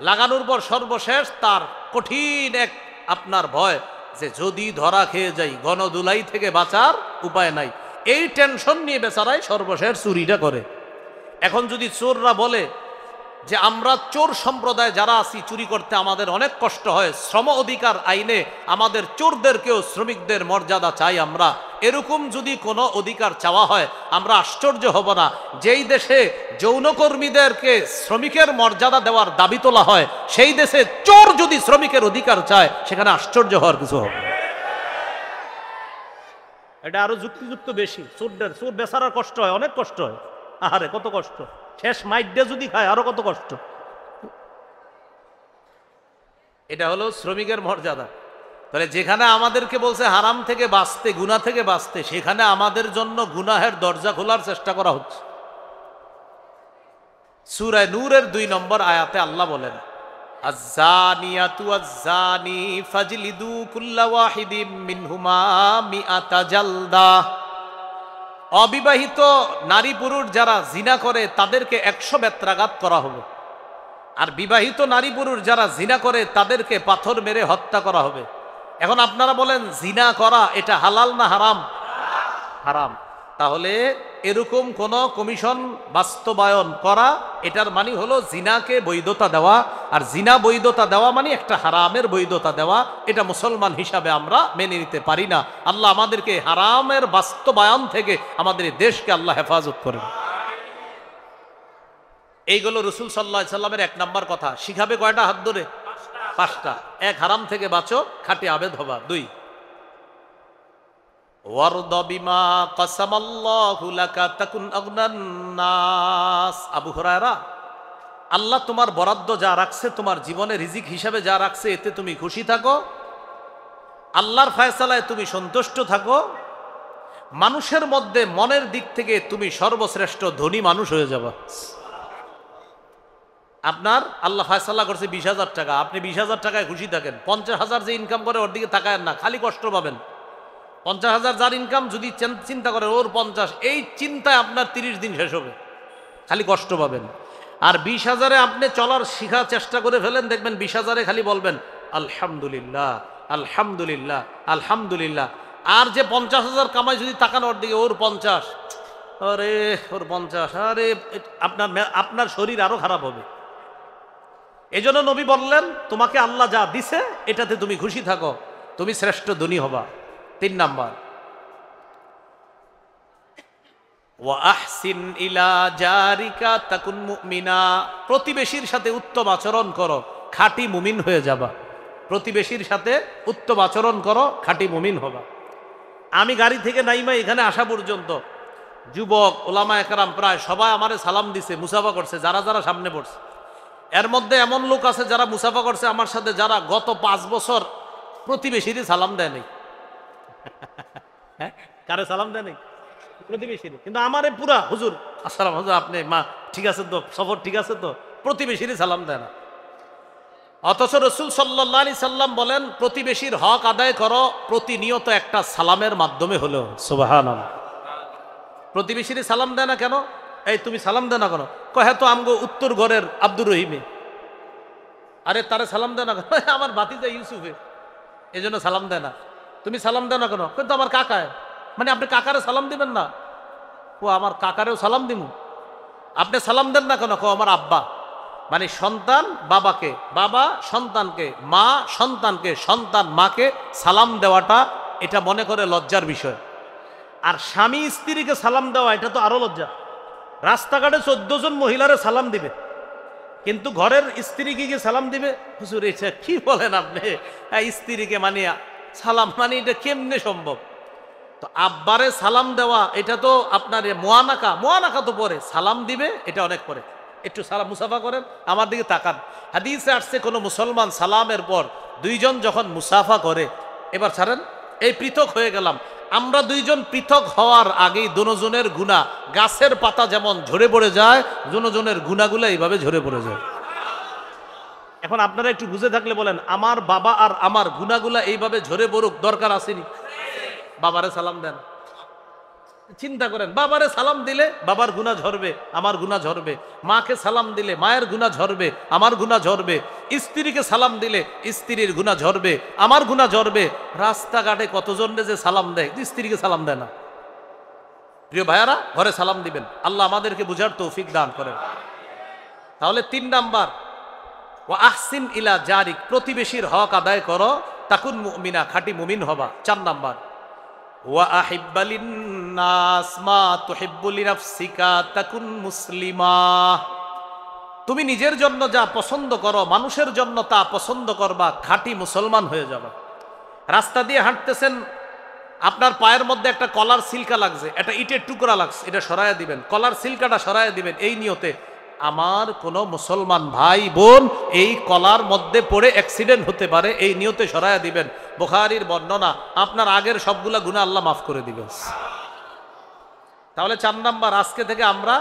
লাগানোর পর সর্বশেষ তার কঠিন এক আপনার ভয় যে যদি ধরা খেয়ে যাই গণদুলাই থেকে বাঁচার উপায় নাই। এই টেনশন নিয়ে বেচারাই সর্বশেষ চুরিটা করে। এখন যদি চোররা বলে যে আমরা চোর সম্প্রদায় যারা আছি, চুরি করতে আমাদের অনেক কষ্ট হয়, শ্রম অধিকার আইনে আমাদের চোরদেরকেও শ্রমিকদের মর্যাদা চাই আমরা। এরকম যদি কোনো অধিকার চাওয়া হয়, আমরা আশ্চর্য হব না। যেই দেশে যৌনকর্মীদেরকে শ্রমিকের মর্যাদা দেওয়ার দাবি তোলা হয়, সেই দেশে চোর যদি শ্রমিকের অধিকার চায়, সেখানে আশ্চর্য হওয়ার কিছু হবে। এটা আরো যুক্তিযুক্ত বেশি। চোর বেচারার কষ্ট হয়, অনেক কষ্ট হয়। আহারে কত কষ্ট, শেষ মাইডে যদি খায় আরো কত কষ্ট। এটা হলো শ্রমিকের মর্যাদা। তাহলে যেখানে আমাদেরকে বলছে হারাম থেকে বাঁচতে, গুনাহ থেকে বাঁচতে, সেখানে আমাদের জন্য গুনাহের দরজা খোলার চেষ্টা করা হচ্ছে। সূরা নূরের 2 নম্বর আয়াতে আল্লাহ বলেন, আয-যানিয়াতু আয-যানি ফাজলিদু কুল্লা ওয়াহিদিম মিনহুমা মিআতা জালদা। অবিবাহিত নারী পুরুষ যারা জিনা করে তাদেরকে 100 বেত্রাঘাত করা হবে, আর বিবাহিত নারী পুরুষ যারা জিনা করে তাদেরকে পাথর মেরে হত্যা করা হবে। এখন আপনারা বলেন, জিনা করা এটা হালাল না হারাম? হারাম। তাহলে এরকম কোন কমিশন বাস্তবায়ন করা, এটার মানে হলো জিনাকে বৈধতা দেওয়া, আর জিনা বৈধতা দেওয়া মানে একটা হারামের বৈধতা দেওয়া। এটা মুসলমান হিসাবে আমরা মেনে নিতে পারি না। আল্লাহ আমাদেরকে হারামের বাস্তবায়ন থেকে আমাদের দেশকে আল্লাহ হেফাজত করেন। এইগুলো রাসূল সাল্লাল্লাহু আলাইহি সাল্লামের 1 নাম্বার কথা। শিখাবে কয়টা? হাত ধরে 5টা। 1, হারাম থেকে বাঁচো, খাঁটি আবেদ হবা। 2, ওয়ারদ বিমা কাসামাল্লাহু লাকা তাকুন আগনান নাস। আবু হুরায়রা, আল্লাহ তোমার বরাদ্দ যা রাখছে, তোমার জীবনে রিজিক হিসাবে যা রাখছে, এতে তুমি খুশি থাকো, আল্লাহর ফয়সালায় তুমি সন্তুষ্ট থাকো, মানুষের মধ্যে মনের দিক থেকে তুমি সর্বশ্রেষ্ঠ ধনী মানুষ হয়ে যাবা। আপনার আল্লাহ ফয়সালা করছে 20,000 টাকা, আপনি 20,000 টাকায় খুশি থাকেন। 50,000 যে ইনকাম করে ওর দিকে তাকায়েন না, খালি কষ্ট পাবেন। 50,000 যার ইনকাম, যদি চিন্তা করেন ওর 50, এই চিন্তায় আপনার 30 দিন শেষ হবে, খালি কষ্ট পাবেন। আর 20,000-এ আপনি চলার শিখার চেষ্টা করে ফেলেন, দেখবেন 20,000-এ খালি বলবেন আলহামদুলিল্লাহ আলহামদুলিল্লাহ আলহামদুলিল্লাহ। আর যে 50,000 কামাই, যদি তাকান ওর দিকে, ওর 50, আরে ওর 50, আরে আপনার শরীর আরো খারাপ হবে। এজন্য নবী বললেন, তোমাকে আল্লাহ যা দিছে এটাতে তুমি খুশি থাকো, তুমি শ্রেষ্ঠ ধনী হবা। 3 নাম্বার, ওয়া আহসিন ইলা জারিকা তাকুন মুমিনা। প্রতিবেশীর সাথে উত্তম আচরণ করো, খাঁটি মুমিন হয়ে যাবা। প্রতিবেশীর সাথে উত্তম আচরণ করো, খাঁটি মুমিন হবা। আমি গাড়ি থেকে নাইমা এখানে আসা পর্যন্ত যুবক ওলামা একরাম প্রায় সবাই আমারে সালাম দিছে, মুসাফা করছে, যারা যারা সামনে পড়ছে। এর মধ্যে এমন লোক আছে যারা মুসাফা করছে আমার সাথে, যারা গত 5 বছর প্রতিবেশীরই সালাম দেয় নাই। হ্যাঁ, কারে সালাম দেয় নাই? প্রতিবেশীরই। কিন্তু আমারে পুরা, হুজুর আসসালাম, হুজুর আপনি মা ঠিক আছে তো, সফর ঠিক আছে তো, প্রতিবেশীরই সালাম দেয় না। অথচ রাসূল সাল্লাল্লাহু আলাইহি সাল্লাম বলেন, প্রতিবেশীর হক আদায় করো প্রতিনিয়ত একটা সালামের মাধ্যমে হলেও। সুবহানাল্লাহ। প্রতিবেশীরই সালাম দেয় না কেন? এই তুমি সালাম দেয় না কেন? কয় হ্যাঁ তো আমগো উত্তর ঘরের আব্দুর রহিমে। আরে তারে সালাম দেয় না কেন? আমার ভাতিজা ইউসুফে, এই জন্য সালাম দেয় না। তুমি সালাম দেয় না কেন? কিন্তু আমার কাকায়। মানে আপনি কাকারে সালাম দিবেন না? ও আমার কাকারেও সালাম দিব। আপনি সালাম দেন না কেন? আমার আব্বা। মানে সন্তান বাবাকে, বাবা সন্তানকে, মা সন্তানকে, সন্তান মাকে সালাম দেওয়াটা এটা মনে করে লজ্জার বিষয়। আর স্বামী স্ত্রীকে সালাম দেওয়া এটা তো আরো লজ্জা। রাস্তাঘাটে 14 জন মহিলারে সালাম দিবে, কিন্তু ঘরের স্ত্রীকে গিয়ে সালাম দিবে? হুজুর এটা কি বলেন আপনি? স্ত্রীকে মানে সালাম, মানে এটা কেমনে সম্ভব? তো আব্বারে সালাম দেওয়া এটা তো আপনার মোয়ানাকা তো পরে, সালাম দিবে এটা অনেক পরে। একটু সালাম মুসাফা করেন, আমার দিকে তাকান। হাদিসে আসছে কোনো মুসলমান সালামের পর 2 জন যখন মুসাফা করে, এবার ছাড়েন, এই পৃথক হয়ে গেলাম, আমরা 2 জন পৃথক হওয়ার আগেই দুজনের গুনাহ, গাছের পাতা যেমন ঝরে পড়ে যায়, দুজনের গুনাহগুলো এইভাবে ঝরে পড়ে যায়। এখন আপনারা একটু বুঝে থাকলে বলেন, আমার বাবা আর আমার গুনাহগুলো এইভাবে ঝরে পড়ুক, দরকার আসেনি? বাবারে সালাম দেন, চিন্তা করেন, বাবারে সালাম দিলে বাবার গুনাহ ঝরবে, আমার গুনাহ ঝরবে। মাকে সালাম দিলে মায়ের গুনাহ ঝরবে, আমার গুনাহ ঝরবে। স্ত্রীকে সালাম দিলে স্ত্রীর গুনাহ ঝরবে, আমার গুনাহ ঝরবে। রাস্তাঘাটে কতজনে যে সালাম দেয়, স্ত্রীকে সালাম দেয় না। প্রিয় ভাইয়ারা, ঘরে সালাম দিবেন। আল্লাহ আমাদেরকে বুঝার তৌফিক দান করেন। তাহলে 3 নাম্বার, ওয়া আহসিন ইলা জারিক, প্রতিবেশীর হক আদায় করো, তাকুন মুমিনা, খাঁটি মুমিন হবা। 4 নাম্বার, ওয়া আহিব্বালিন নাস মা তুহিব্বু লিনাফসিকা তাকুন মুসলিমা, তুমি নিজের জন্য যা পছন্দ করো মানুষের জন্য তা পছন্দ করবা, খাঁটি মুসলমান হয়ে যাবা। রাস্তা দিয়ে হাঁটতেছেন, আপনার পায়ের মধ্যে একটা কলার সিলকা লাগছে, একটা ইটের টুকরা লাগছে, এটা সরাইয়া দিবেন, কলার সিলকাটা সরাইয়া দিবেন, এই নিয়তে আমার কোনো মুসলমান ভাই বোন এই কলার মধ্যে পড়ে অ্যাক্সিডেন্ট হতে পারে, এই নিয়তে সরাইয়া দিবেন। বুখারীর বর্ণনা, আপনার আগের সবগুলা গুনাহ আল্লাহ মাফ করে দিবেন। তাহলে 4 নাম্বার, আজকে থেকে আমরা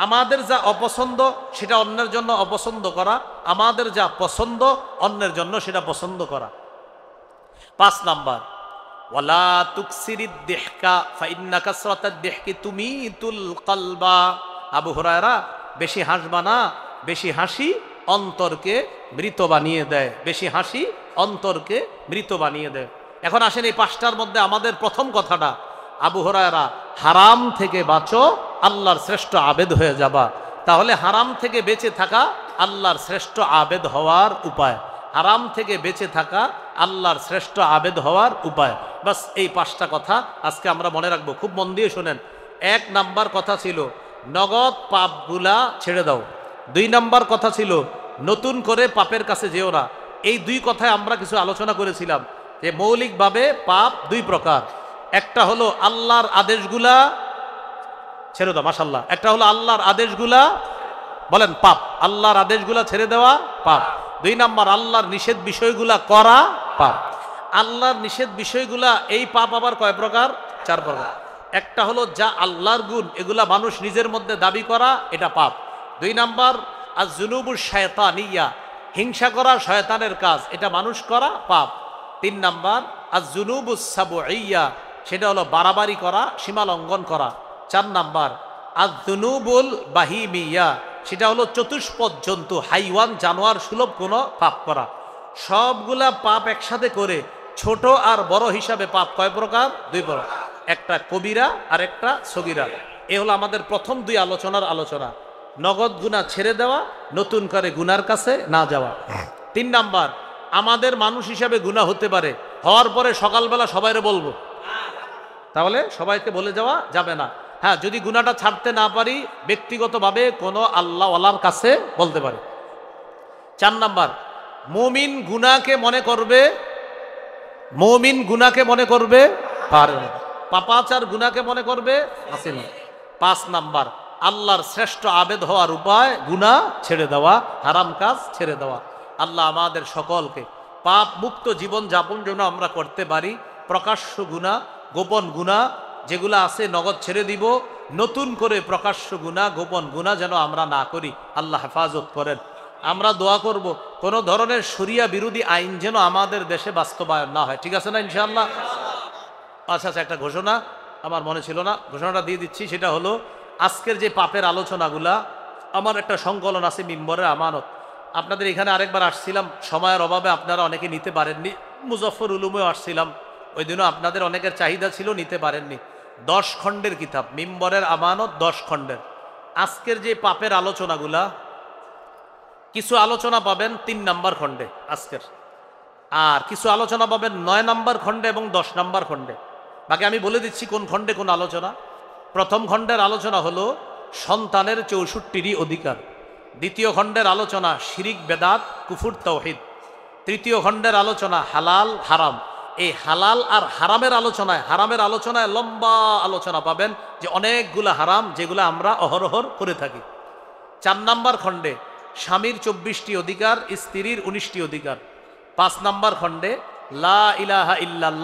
আমাদের যা অপছন্দ সেটা অন্যের জন্য অপছন্দ করা, আমাদের যা পছন্দ অন্যের জন্য সেটা পছন্দ করা। 5 নাম্বার, ওয়ালা তুকসিরিদ দিহকা ফাইন্না কাসরাতাদ দিহকি তুমিতুল কলবা, আবু হুরায়রা, বেশি হাসবা না, বেশি হাসি অন্তরকে মৃত বানিয়ে দেয়, বেশি হাসি অন্তরকে মৃত বানিয়ে দেয়। এখন আসেন এই 5টার মধ্যে আমাদের প্রথম কথাটা, আবু হুরায়রা, হারাম থেকে বাঁচো, আল্লাহর শ্রেষ্ঠ আবেদ হয়ে যাবা। তাহলে হারাম থেকে বেঁচে থাকা আল্লাহর শ্রেষ্ঠ আবেদ হওয়ার উপায়, হারাম থেকে বেঁচে থাকা আল্লাহর শ্রেষ্ঠ আবেদ হওয়ার উপায়। বাস এই 5টা কথা আজকে আমরা মনে রাখবো, খুব মন দিয়ে শোনেন। 1 নাম্বার কথা ছিল নগদ পাপগুলা ছেড়ে দাও। 2 নাম্বার কথা ছিল নতুন করে পাপের কাছে যেও না। এই 2 কথায় আমরা কিছু আলোচনা করেছিলাম যে মৌলিকভাবে পাপ 2 প্রকার, একটা হলো আল্লাহর আদেশগুলা ছেড়ে দাও, মাশাআল্লাহ, একটা হলো আল্লাহর আদেশগুলা, বলেন পাপ, আল্লাহর আদেশগুলা ছেড়ে দেওয়া পাপ। 2 নাম্বার, আল্লাহর নিষেধ বিষয়গুলা করা পাপ। আল্লাহর নিষেধ বিষয়গুলা, এই পাপ আবার কয় প্রকার? 4 প্রকার। একটা হলো যা আল্লাহর গুণ, এগুলা মানুষ নিজের মধ্যে দাবি করা, এটা পাপ। 2 নাম্বার, আয-যুনুবুশ শায়তানিয়া, হিংসা করা শয়তানের কাজ, এটা মানুষ করা পাপ। 3 নাম্বার, আয-যুনুবুস সাবউইয়া, সেটা হলো বাড়াবাড়ি করা, সীমা লঙ্ঘন করা। 4 নাম্বার, আয-যুনুবুল বাহিমিয়া, সেটা হলো চতুষ্পদ জন্তু, হাইওয়ান, জানোয়ার সুলভ কোনো পাপ করা। সবগুলা পাপ একসাথে করে ছোট আর বড় হিসাবে পাপ কয় প্রকার? 2 প্রকার, একটা কবিরা আর একটা সগীরা। এ হলো আমাদের প্রথম 2 আলোচনার আলোচনা, নগদ গুনাহ ছেড়ে দেওয়া, নতুন করে গুনার কাছে না যাওয়া। 3 নাম্বার, আমাদের মানুষ হিসাবে গুনাহ হতে পারে, হওয়ার পরে সকালবেলা সবাইরে বলবো, তাহলে সবাইকে বলে যাওয়া যাবে না। হ্যাঁ, যদি গুনাহটা ছাড়তে না পারি ব্যক্তিগতভাবে কোনো আল্লাহওয়ালার কাছে বলতে পারে। 4 নাম্বার, মুমিন গুনাহকে মনে করবে, মুমিন গুনাহকে মনে করবে পারে না, পাপাচার গুনাহকে মনে করবে আছে না। 5 নাম্বার, আল্লাহর শ্রেষ্ঠ আবেদ হওয়ার উপায় গুনাহ ছেড়ে দেওয়া, হারাম কাজ ছেড়ে দেওয়া। আল্লাহ আমাদের সকলকে পাপ মুক্ত জীবন যাপন যেন আমরা করতে পারি। প্রকাশ্য গুনাহ, গোপন গুনাহ যেগুলো আছে নগদ ছেড়ে দিব, নতুন করে প্রকাশ্য গুনাহ, গোপন গুনাহ যেন আমরা না করি। আল্লাহ হেফাজত করেন। আমরা দোয়া করব কোনো ধরনের শরিয়া বিরোধী আইন যেন আমাদের দেশে বাস্তবায়ন না হয়, ঠিক আছে না ইনশাআল্লাহ? আচ্ছা, একটা ঘোষণা আমার মনে ছিল না, ঘোষণাটা দিয়ে দিচ্ছি। সেটা হলো আজকের যে পাপের আলোচনাগুলা, আমার একটা সংকলন আছে মিম্বরের আমানত, আপনাদের এখানে আরেকবার আসছিলাম, সময়ের অভাবে আপনারা অনেকে নিতে পারেননি। মুজফফর উলুমেও আসছিলাম, ওই দিনও আপনাদের অনেকের চাহিদা ছিল, নিতে পারেননি। 10 খণ্ডের কিতাব মিম্বরের আমানত, 10 খণ্ডের। আজকের যে পাপের আলোচনাগুলা, কিছু আলোচনা পাবেন 3 নাম্বার খণ্ডে আজকের, আর কিছু আলোচনা পাবেন 9 নাম্বার খণ্ডে এবং 10 নাম্বার খণ্ডে। বাকি আমি বলে দিচ্ছি কোন খণ্ডে কোন আলোচনা। প্রথম খণ্ডের আলোচনা হলো সন্তানের 64টি অধিকার। দ্বিতীয় খণ্ডের আলোচনা শিরিক, বেদাত, কুফর, তাওহীদ। তৃতীয় খণ্ডের আলোচনা হালাল, হারাম। এই হালাল আর হারামের আলোচনায় লম্বা আলোচনা পাবেন যে অনেকগুলা হারাম যেগুলো আমরা অহরহর করে থাকি। 4 নাম্বার খণ্ডে স্বামীর 24টি অধিকার, স্ত্রীর 19টি অধিকার। 5 নাম্বার খণ্ডে লা ইলাহা ইল্লাল্লাহ